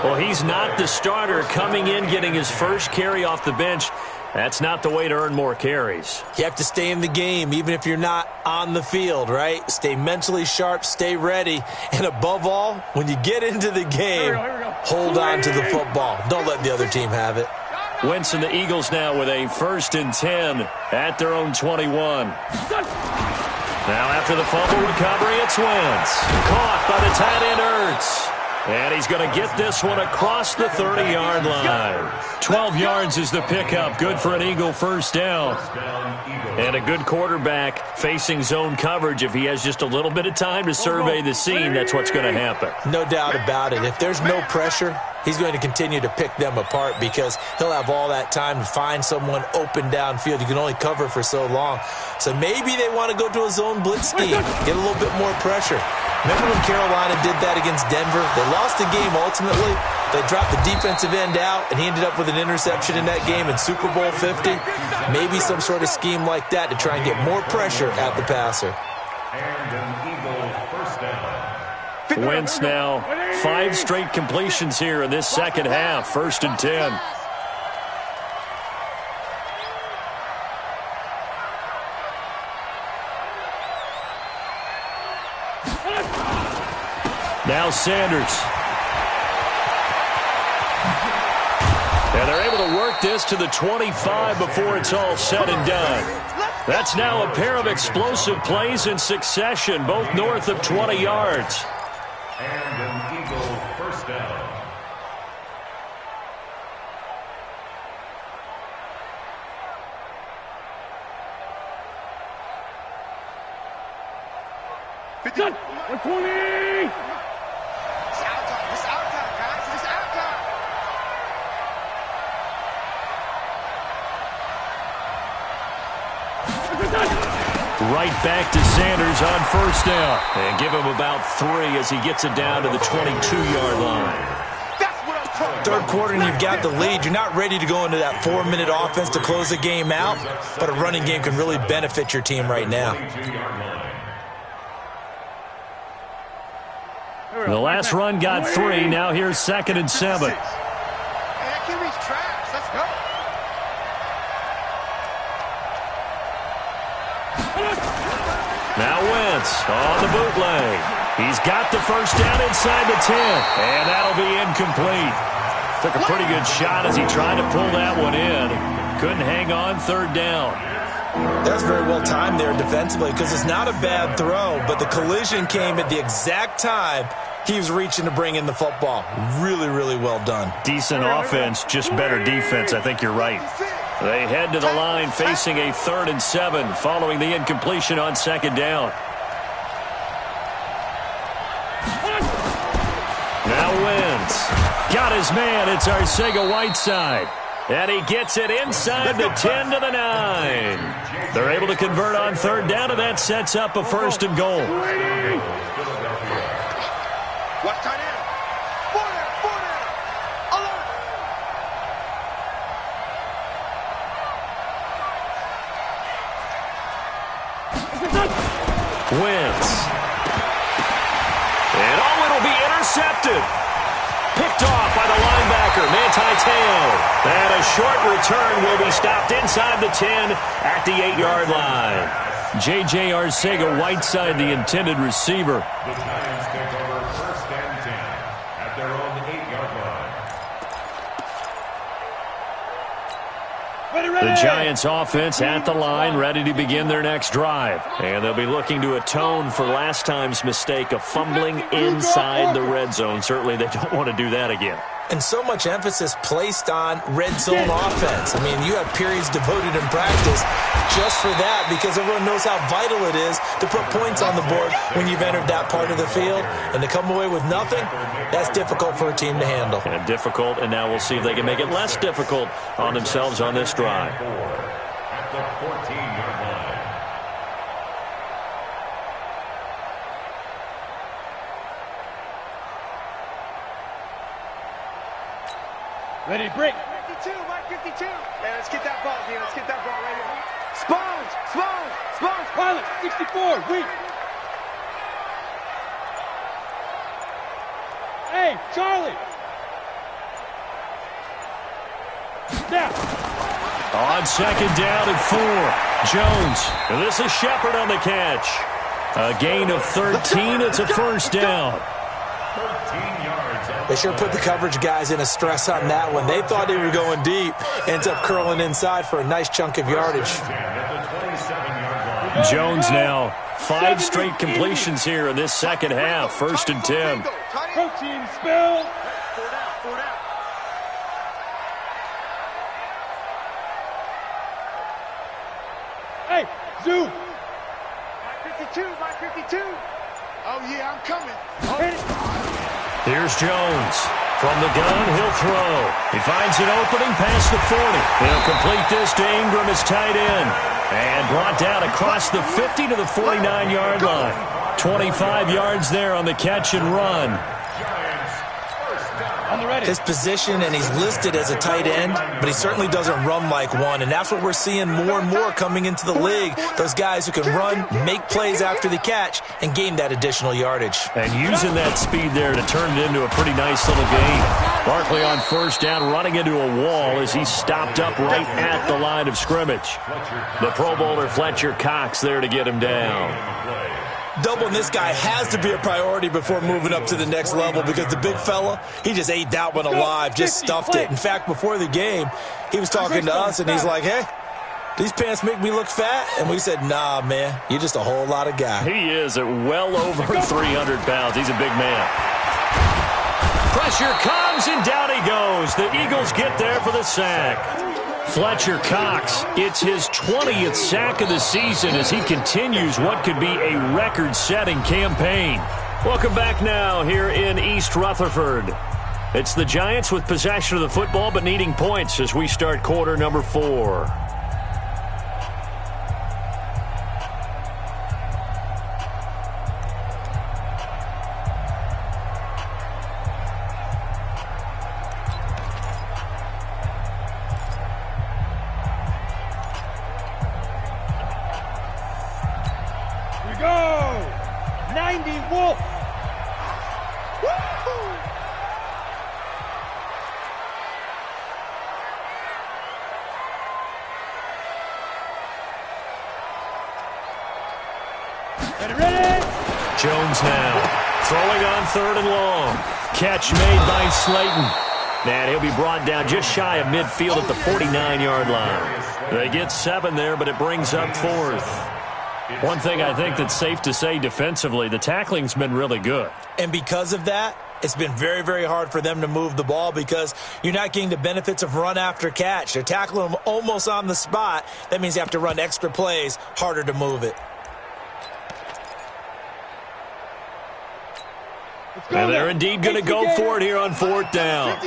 Well, he's not the starter coming in, getting his first carry off the bench. That's not the way to earn more carries. You have to stay in the game, even if you're not on the field, right? Stay mentally sharp, stay ready. And above all, when you get into the game, hold on to the football. Don't let the other team have it. Wentz and the Eagles now with a first and 10 at their own 21. Now after the fumble recovery, it's Wentz. Caught by the tight end Ertz. And he's going to get this one across the 30-yard line. 12 yards is the pickup. Good for an Eagle first down. And a good quarterback facing zone coverage. If he has just a little bit of time to survey the scene, that's what's going to happen. No doubt about it. If there's no pressure, he's going to continue to pick them apart because he'll have all that time to find someone open downfield. You can only cover for so long. So maybe they want to go to a zone blitz scheme, get a little bit more pressure. Remember when Carolina did that against Denver? They lost the game ultimately. They dropped the defensive end out, and he ended up with an interception in that game in Super Bowl 50. Maybe some sort of scheme like that to try and get more pressure at the passer. And an Eagle first down. Wentz now 5 straight completions here in this second half. First and 10. Now Sanders. And they're able to work this to the 25 before it's all said and done. That's now a pair of explosive plays in succession, both north of 20 yards. And an Eagle first down. It's our time. It's our time, guys. It's our time. Right back to Sanders on first down. And give him about 3 as he gets it down to the 22-yard line. Third quarter and you've got the lead. You're not ready to go into that 4-minute offense to close the game out, but a running game can really benefit your team right now. The last run got 3. Now here's 2nd and 7. Let's go. Now Wentz on the bootleg. He's got the first down inside the 10, and that'll be incomplete. Took a pretty good shot as he tried to pull that one in. Couldn't hang on, 3rd down. That's very well timed there defensively because it's not a bad throw, but the collision came at the exact time he was reaching to bring in the football. Really, really well done. Decent offense, just better defense. I think you're right. They head to the line facing a 3rd and 7 following the incompletion on 2nd down. Now Wentz. Got his man. It's Arcega-Whiteside. And he gets it inside the 10 to the 9. They're able to convert on 3rd down, and that sets up a 1st and goal. Watch tight end. 4 down. Alert. Wentz. And it'll be intercepted. Picked off by the linebacker, Manti Te'o. And a short return will be stopped inside the 10 at the 8-yard line. J.J. Arcega-Whiteside, the intended receiver. The Giants take over 1st and 10 at their own 8-yard line. The Giants offense at the line, ready to begin their next drive. And they'll be looking to atone for last time's mistake of fumbling inside the red zone. Certainly they don't want to do that again. And so much emphasis placed on red zone offense. I mean, you have periods devoted in practice just for that because everyone knows how vital it is to put points on the board when you've entered that part of the field. And to come away with nothing, that's difficult for a team to handle. And difficult, and now we'll see if they can make it less difficult on themselves on this drive. At the 14-yard line. Ready to break. 52, Mike 52. Man, let's get that ball, dude. Let's get that ball right here. Sponge, pilot, 64, weak. Hey, Charlie. Down. On 2nd down and 4, Jones. And this is Shepard on the catch. A gain of 13. It's a 1st down. 13 yards. They sure put the coverage guys in a stress on that one. They thought they were going deep. Ends up curling inside for a nice chunk of yardage. Jones now 5 straight completions here in this 2nd half. 1st and 10. Protein spill. 4 down. Hey, Zoo. Mike 52. Oh, yeah, I'm coming. Here's Jones. From the gun, he'll throw. He finds an opening past the 40. He'll complete this to Ingram, his tight end. And brought down across the 50 to the 49-yard line. 25 yards there on the catch and run. His position, and he's listed as a tight end, but he certainly doesn't run like one, and that's what we're seeing more and more coming into the league. Those guys who can run, make plays after the catch, and gain that additional yardage. And using that speed there to turn it into a pretty nice little gain. Barkley on 1st down, running into a wall as he stopped up right at the line of scrimmage. The Pro Bowler Fletcher Cox there to get him down. Doubling this guy has to be a priority before moving up to the next level because the big fella, he just ate that one alive, just stuffed it. In fact, before the game, he was talking to us, and he's like, hey, these pants make me look fat. And we said, nah, man, you're just a whole lot of guy. He is at well over 300 pounds. He's a big man. Pressure comes, and down he goes. The Eagles get there for the sack. Fletcher Cox, it's his 20th sack of the season as he continues what could be a record-setting campaign. Welcome back now here in East Rutherford. It's the Giants with possession of the football but needing points as we start quarter number 4. Here we go! 90 Wolf! Woo-hoo! Ready? Jones now throwing on 3rd and long. Catch made by Slayton. And he'll be brought down just shy of midfield at the 49-yard line. They get 7 there, but it brings up 4th. One thing I think that's safe to say defensively, the tackling's been really good. And because of that, it's been very, very hard for them to move the ball because you're not getting the benefits of run after catch. They're tackling them almost on the spot. That means you have to run extra plays, harder to move it. And they're indeed going to go for it here on 4th down.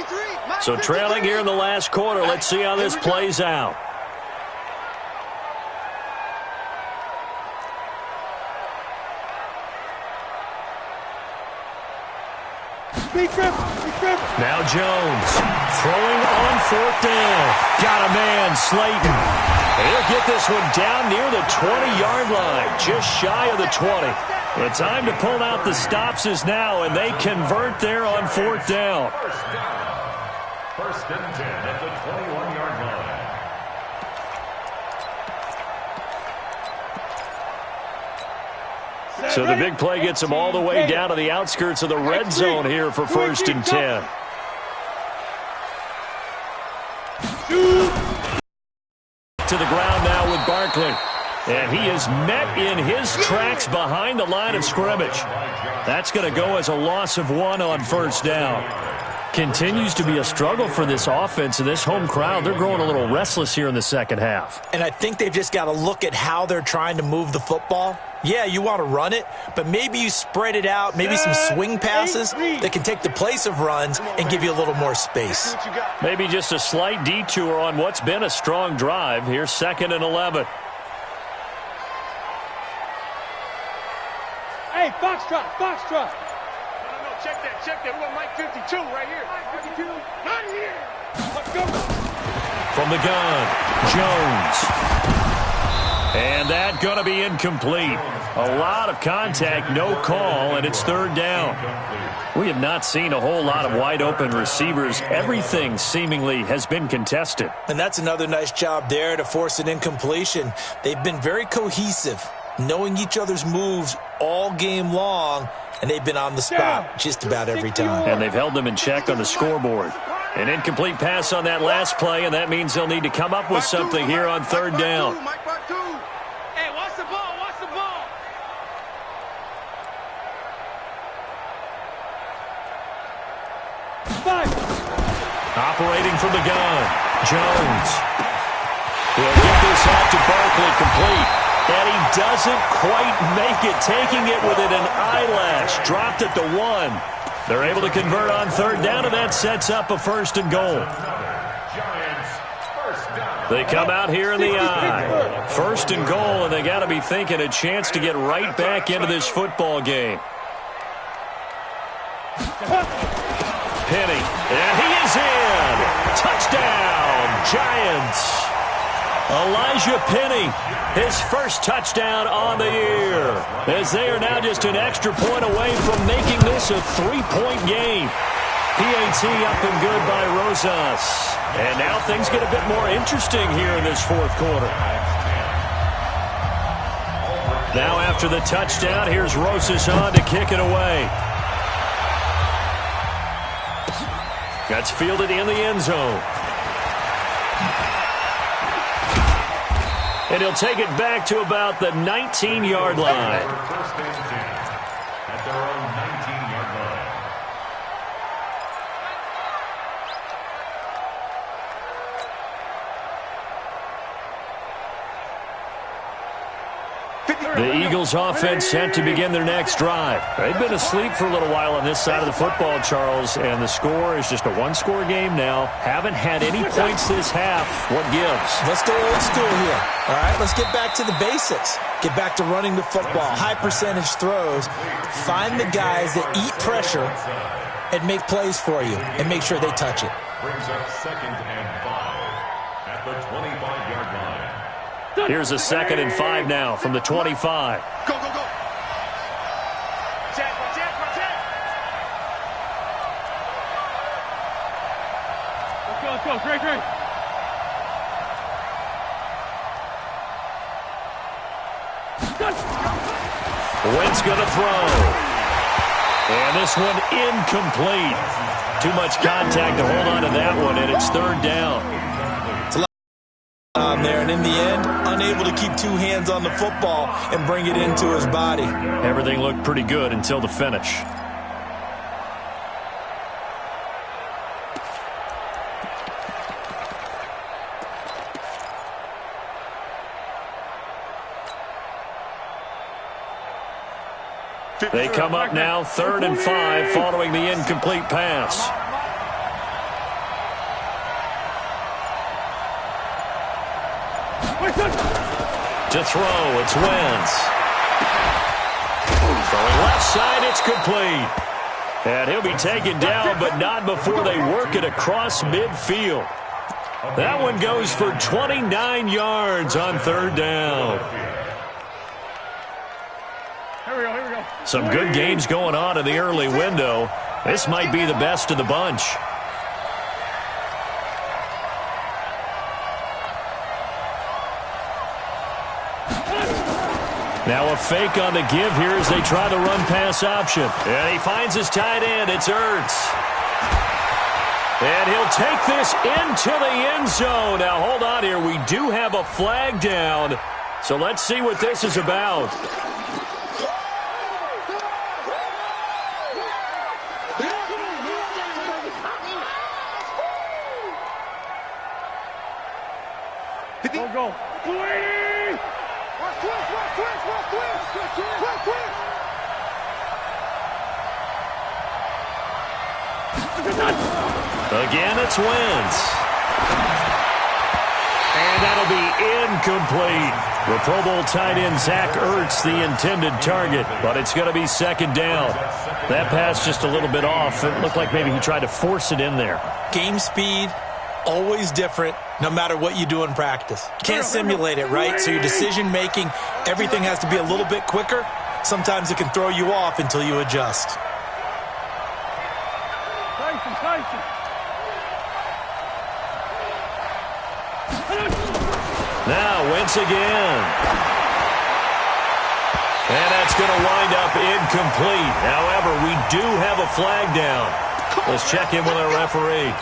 So trailing here in the last quarter, let's see how this plays out. Now Jones throwing on 4th down. Got a man, Slayton. And he'll get this one down near the 20-yard line, just shy of the 20. The time to pull out the stops is now, and they convert there on 4th down. First and 10 at the 21-yard line. So the big play gets them all the way down to the outskirts of the red zone here for 1st and 10. To the ground now with Barkley. And he is met in his tracks behind the line of scrimmage. That's going to go as a loss of 1 on 1st down. Continues to be a struggle for this offense and this home crowd. They're growing a little restless here in the second half. And I think they've just got to look at how they're trying to move the football. Yeah, you want to run it, but maybe you spread it out, maybe some swing passes that can take the place of runs and give you a little more space. Maybe just a slight detour on what's been a strong drive. Here's 2nd and 11. Hey, Foxtrot, Foxtrot. No, check that. We got Mike 52 right here. Mike 52, not here. Let's go. From the gun, Jones. And that going to be incomplete. A lot of contact, no call, and it's 3rd down. We have not seen a whole lot of wide-open receivers. Everything seemingly has been contested. And that's another nice job there to force an incompletion. They've been very cohesive, knowing each other's moves all game long, and they've been on the spot just about every time. And they've held them in check on the scoreboard. An incomplete pass on that last play, and that means they'll need to come up with something here on 3rd down. Hey, watch the ball, watch the ball. Operating from the gun, Jones. He'll get this out to Barkley complete. And he doesn't quite make it, taking it within an eyelash. Dropped at the 1. They're able to convert on 3rd down, and that sets up a 1st and goal. They come out here in the eye. 1st and goal, and they got to be thinking a chance to get right back into this football game. Penny, and he is in. Touchdown, Giants. Elijah Penny, his first touchdown on the year, as they are now just an extra point away from making this a 3-point game. PAT up and good by Rosas. And now things get a bit more interesting here in this 4th quarter. Now after the touchdown, here's Rosas on to kick it away. That's fielded in the end zone. And he'll take it back to about the 19-yard line. First and 10 at their own 19-yard line. The Eagles offense set to begin their next drive. They've been asleep for a little while on this side of the football, Charles, and the score is just a one-score game now. Haven't had any points this half. What gives? Let's go old school here. All right, let's get back to the basics. Get back to running the football, high percentage throws. Find the guys that eat pressure and make plays for you and make sure they touch it. Brings up 2nd and 5 at the 25-yard line. Here's a 2nd and 5 now from the 25. Go, go, go. Jack. Let's go. Great. Wentz going to throw. And this one incomplete. Too much contact to hold on to that one, and it's 3rd down. On there, and in the end, unable to keep 2 hands on the football and bring it into his body. Everything looked pretty good until the finish. They come up now 3rd and 5 following the incomplete pass. To throw, it's Wentz. Throwing left side, it's complete. And he'll be taken down, but not before they work it across midfield. That one goes for 29 yards on 3rd down. Here we go. Some good games going on in the early window. This might be the best of the bunch. Now a fake on the give here as they try the run-pass option. And he finds his tight end. It's Ertz. And he'll take this into the end zone. Now, hold on here. We do have a flag down. So let's see what this is about. Go. Again, it's Wentz. And that'll be incomplete. The Pro Bowl tight end Zach Ertz, the intended target, but it's going to be 2nd down. That pass just a little bit off. It looked like maybe he tried to force it in there. Game speed, always different, no matter what you do in practice. Can't simulate it, right? So your decision-making, everything has to be a little bit quicker. Sometimes it can throw you off until you adjust. Now, Wentz again. And that's going to wind up incomplete. However, we do have a flag down. Let's check in with our referee.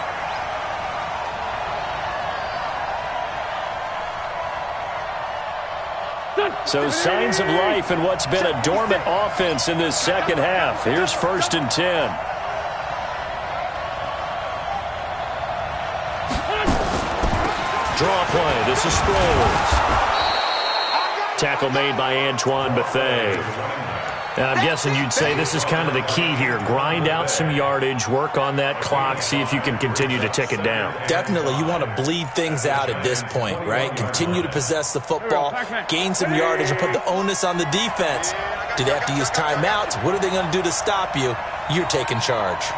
So signs of life in what's been a dormant offense in this second half. Here's 1st and 10. Draw play. This is Sproles. Tackle made by Antoine Bethea. And I'm guessing you'd say this is kind of the key here. Grind out some yardage, work on that clock, see if you can continue to tick it down. Definitely. You want to bleed things out at this point, right? Continue to possess the football, gain some yardage, and put the onus on the defense. Do they have to use timeouts? What are they going to do to stop you? You're taking charge.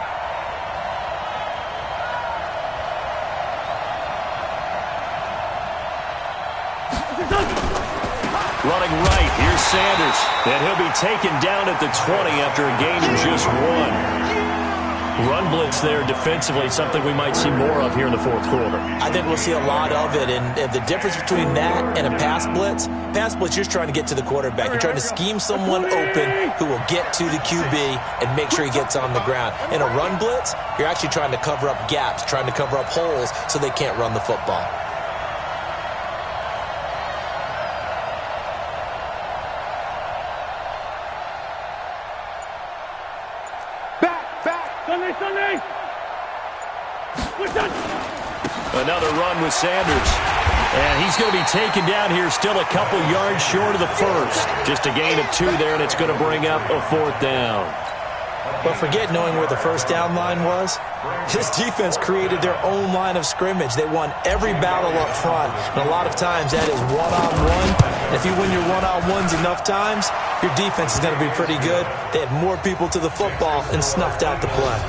Running right, here's Sanders. And he'll be taken down at the 20 after a gain of just 1. Run blitz there defensively, something we might see more of here in the 4th quarter. I think we'll see a lot of it, and the difference between that and a pass blitz, you're just trying to get to the quarterback. You're trying to scheme someone open who will get to the QB and make sure he gets on the ground. In a run blitz, you're actually trying to cover up gaps, trying to cover up holes so they can't run the football. Another run with Sanders. And he's going to be taken down here, still a couple yards short of the first. Just a gain of 2 there, and it's going to bring up a 4th down. But forget knowing where the first down line was. His defense created their own line of scrimmage. They won every battle up front, and a lot of times that is one-on-one. If you win your one-on-ones enough times, your defense is going to be pretty good. They had more people to the football and snuffed out the play.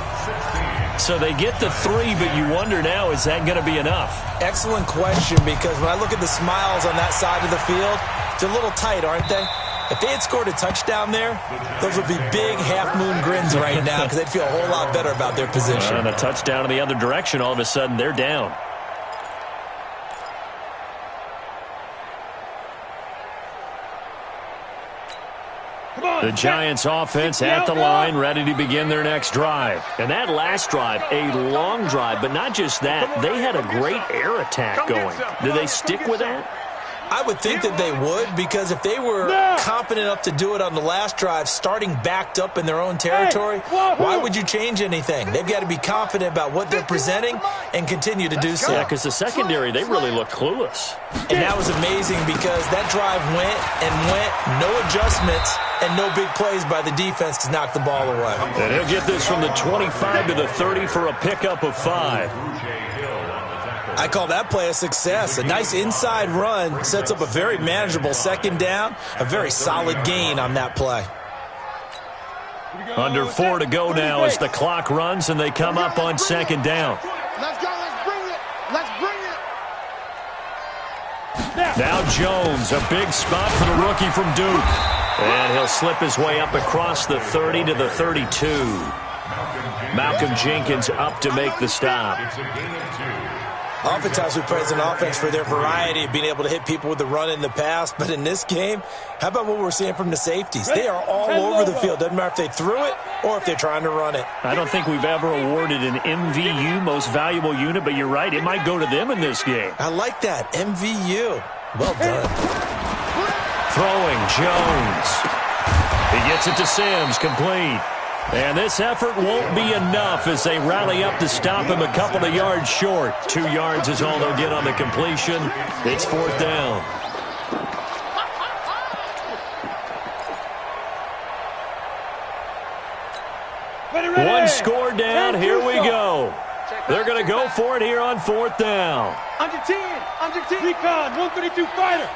So they get the 3, but you wonder now, is that going to be enough? Excellent question, because when I look at the smiles on that side of the field, they're a little tight, aren't they? If they had scored a touchdown there, those would be big half-moon grins right now because they'd feel a whole lot better about their position. And a touchdown in the other direction, all of a sudden they're down. The Giants offense at the line, ready to begin their next drive. And that last drive, a long drive, but not just that. They had a great air attack going. Did they stick with that? I would think that they would, because if they were confident enough to do it on the last drive, starting backed up in their own territory, why would you change anything? They've got to be confident about what they're presenting and continue to do so. Yeah, because the secondary, they really looked clueless. And that was amazing because that drive went and went, no adjustments, and no big plays by the defense to knock the ball away. And he'll get this from the 25 to the 30 for a pickup of 5. I call that play a success. A nice inside run sets up a very manageable second down, a very solid gain on that play. Under 4 to go now as the clock runs and they come up on second down. Let's go. Let's bring it. Let's bring it. Now Jones, a big spot for the rookie from Duke. And he'll slip his way up across the 30 to the 32. Malcolm Jenkins up to make the stop. Oftentimes we praise an offense for their variety of being able to hit people with the run in the pass. But in this game, how about what we're seeing from the safeties? They are all over the field. Doesn't matter if they threw it or if they're trying to run it. I don't think we've ever awarded an MVU, most valuable unit, but you're right. It might go to them in this game. I like that. MVU. Well done. Throwing Jones. He gets it to Sims, complete. And this effort won't be enough as they rally up to stop him a couple of yards short. 2 yards is all they'll get on the completion. It's 4th down. One score down. Here we go. They're going to go for it here on 4th down. Under 10. Recon, 132 fighter.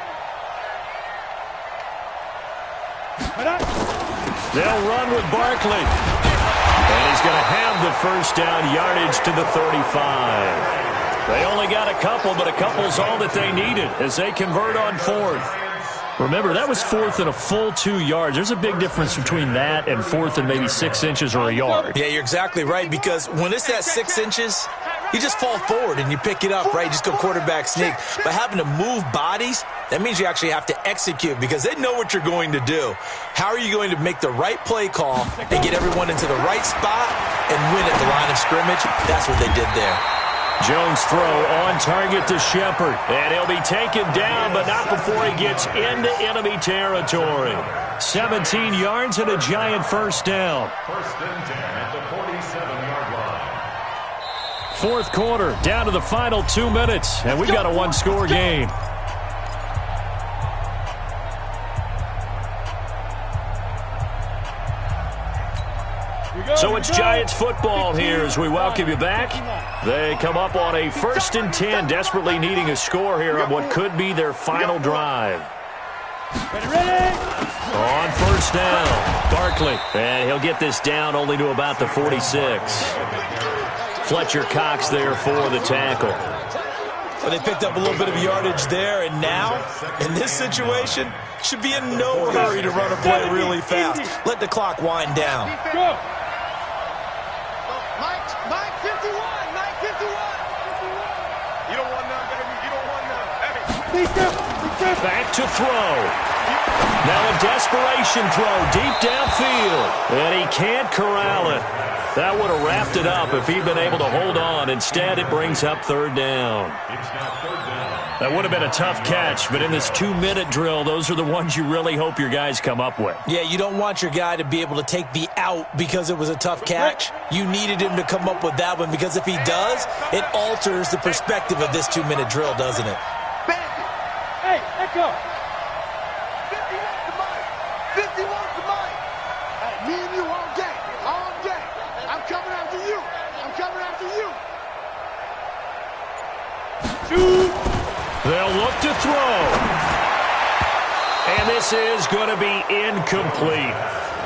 They'll run with Barkley. And he's going to have the first down, yardage to the 35. They only got a couple, but a couple's all that they needed as they convert on 4th. Remember, that was 4th and a full 2 yards. There's a big difference between that and 4th and maybe 6 inches or a yard. Yeah, you're exactly right, because when it's that 6 inches, you just fall forward and you pick it up, right? You just go quarterback sneak. But having to move bodies, that means you actually have to execute because they know what you're going to do. How are you going to make the right play call and get everyone into the right spot and win at the line of scrimmage? That's what they did there. Jones throw on target to Shepard. And he'll be taken down, but not before he gets into enemy territory. 17 yards and a Giant first down. 1st and 10 at the 47-yard line. 4th quarter, down to the final 2 minutes, and we've got a one-score game. So it's Giants football here as we welcome you back. They come up on a 1st and 10, desperately needing a score here on what could be their final drive. On 1st down, Barkley. And he'll get this down only to about the 46. Fletcher Cox there for the tackle. Well, they picked up a little bit of yardage there, and now, in this situation, should be in no hurry to run a play really fast. Let the clock wind down. Go. Mike 51. Mike 51. You don't want none, baby. You don't want none. Hey. Back to throw. Now a desperation throw deep downfield. And he can't corral it. That would have wrapped it up if he'd been able to hold on. Instead, it brings up third down. That would have been a tough catch, but in this 2-minute drill, those are the ones you really hope your guys come up with. Yeah, you don't want your guy to be able to take the out because it was a tough catch. You needed him to come up with that one because if he does, it alters the perspective of this 2-minute drill, doesn't it? Hey, let go. 50 wants the mic. Hey, me and you all day. All day. I'm coming after you. I'm coming after you. Shoot. They'll look to throw. And this is going to be incomplete.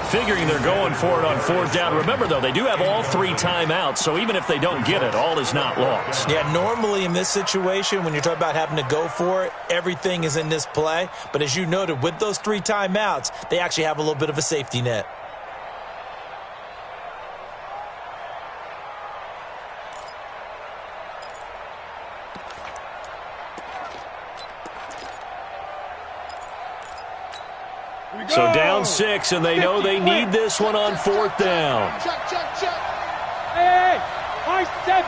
Figuring they're going for it on fourth down. Remember, though, they do have all 3 timeouts, so even if they don't get it, all is not lost. Yeah, normally in this situation, when you're talking about having to go for it, everything is in this play. But as you noted, with those 3 timeouts, they actually have a little bit of a safety net. So down 6, and they know they need this one on fourth down. Check, check, check. Hey, my 7.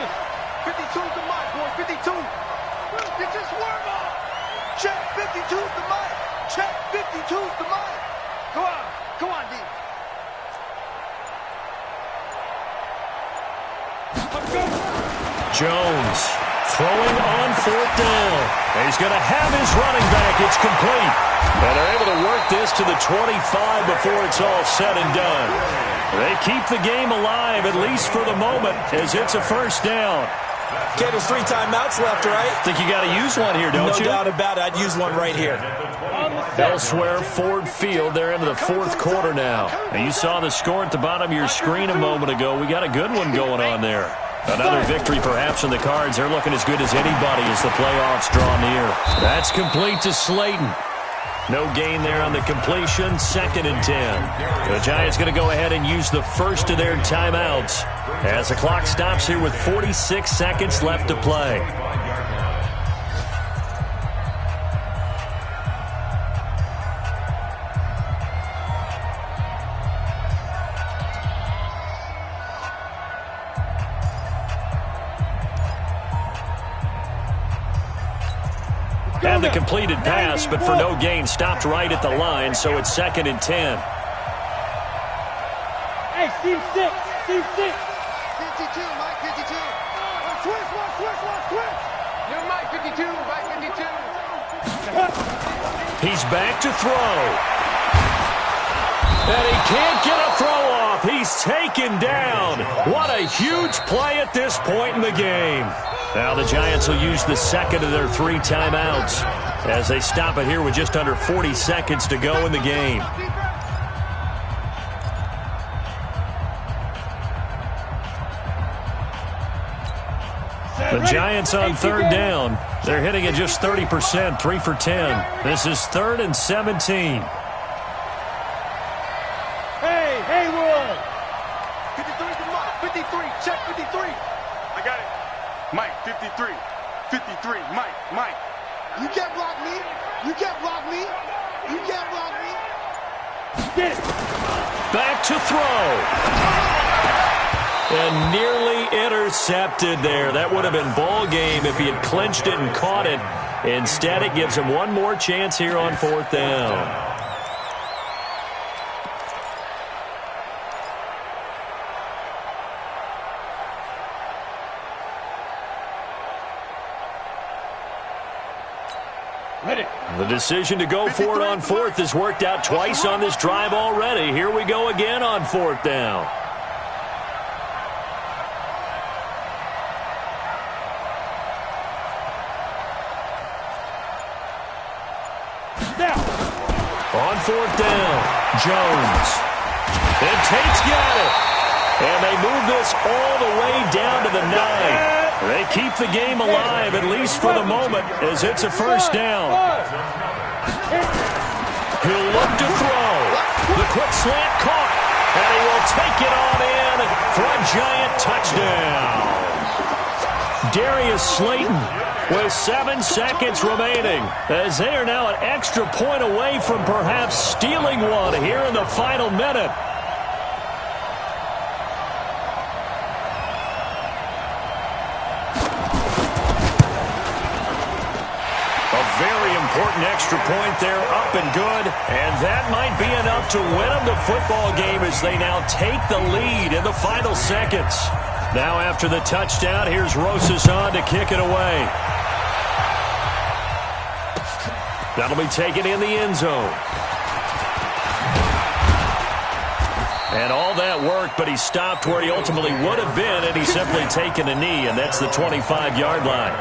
52's the mic, boy. 52. Get your swerve on. Check, 52's the mic. Check, 52's the mic. Go on. Go on, D. Jones throwing on fourth down. He's going to have his running back. It's complete. And they're able to work this to the 25 before it's all said and done. They keep the game alive, at least for the moment, as it's a first down. Okay, there's 3 timeouts left, right? Think you got to use one here, don't you? No doubt about it. I'd use one right here. Elsewhere, Ford Field, they're into the fourth quarter now. And you saw the score at the bottom of your screen a moment ago. We got a good one going on there. Another victory perhaps in the cards. They're looking as good as anybody as the playoffs draw near. That's complete to Slayton. No gain there on the completion. 2nd and 10. The Giants going to go ahead and use the first of their timeouts as the clock stops here with 46 seconds left to play. Had the completed pass, but for no gain, stopped right at the line, so it's 2nd and 10. Hey, team 6. Team 6. 52, Mike, 52. Switch, switch. You're Mike, 52, Mike, 52. He's back to throw. And he can't get a throw off. He's taken down. What a huge play at this point in the game. Now the Giants will use the second of their 3 timeouts as they stop it here with just under 40 seconds to go in the game. The Giants on third down. They're hitting at just 30%, 3 for 10. This is 3rd and 17. Hey, Haywood. 53's the Mike, 53, check 53. I got it. Mike, 53, 53, Mike. You can't block me. You can't block me. You can't block me. Get it. Back to throw. And nearly intercepted there. That would have been ball game if he had clinched it and caught it. Instead, it gives him one more chance here on fourth down. The decision to go for it on fourth has worked out twice on this drive already. Here we go again on fourth down. On fourth down, Jones. And Tate's got it. And they move this all the way down to the 9. They keep the game alive, at least for the moment, as it's a first down. He'll look to throw. The quick slant caught. And he will take it on in for a Giant touchdown. Darius Slayton with 7 seconds remaining, as they are now an extra point away from perhaps stealing one here in the final minute. Very important extra point there, up and good. And that might be enough to win them the football game as they now take the lead in the final seconds. Now after the touchdown, here's Rosas on to kick it away. That'll be taken in the end zone. And all that worked, but he stopped where he ultimately would have been, and he's simply taken a knee, and that's the 25-yard line.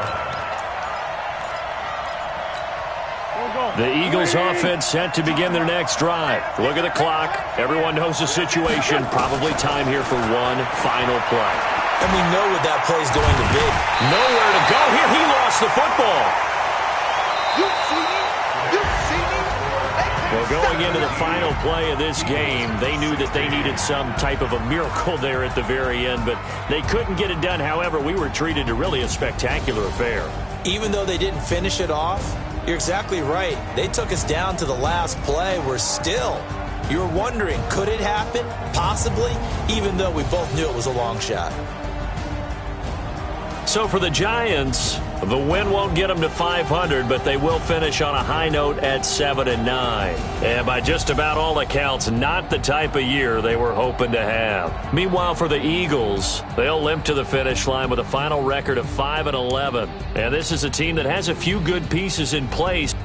The Eagles offense set to begin their next drive. Look at the clock. Everyone knows the situation. Probably time here for one final play. And we know what that play is going to be. Nowhere to go here. He lost the football. You see me? You see me? Well, going into the final play of this game, they knew that they needed some type of a miracle there at the very end, but they couldn't get it done. However, we were treated to really a spectacular affair. Even though they didn't finish it off, you're exactly right. They took us down to the last play. We're still. You were wondering, could it happen? Possibly, even though we both knew it was a long shot. So for the Giants, the win won't get them to 500, but they will finish on a high note at 7-9. And by just about all accounts, not the type of year they were hoping to have. Meanwhile, for the Eagles, they'll limp to the finish line with a final record of 5-11. And this is a team that has a few good pieces in place.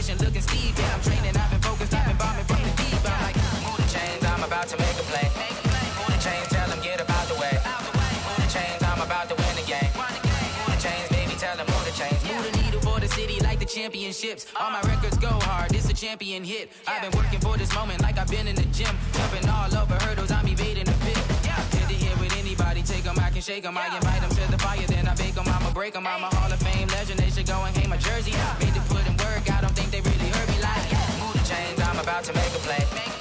Looking Steve, yeah, I'm training, I've been focused, I've been bombing from the deep. I'm like, move the chains, I'm about to make a play. Move the chains, tell them get about the way. Move the chains, I'm about to win the game. Move the chains, baby, tell them move the chains. Move the needle for the city like the championships. All my records go hard, this a champion hit. I've been working for this moment like I've been in the gym. Jumping all over hurdles, I'm evading the pit. Hit to hit with anybody, take them, I can shake them. I invite them to the fire, then I bake them, I'ma break them. I'm a Hall of Fame legend, they should go and hang my jersey. Made to put in work, I don't think they really heard me like, move the chains, I'm about to make a play.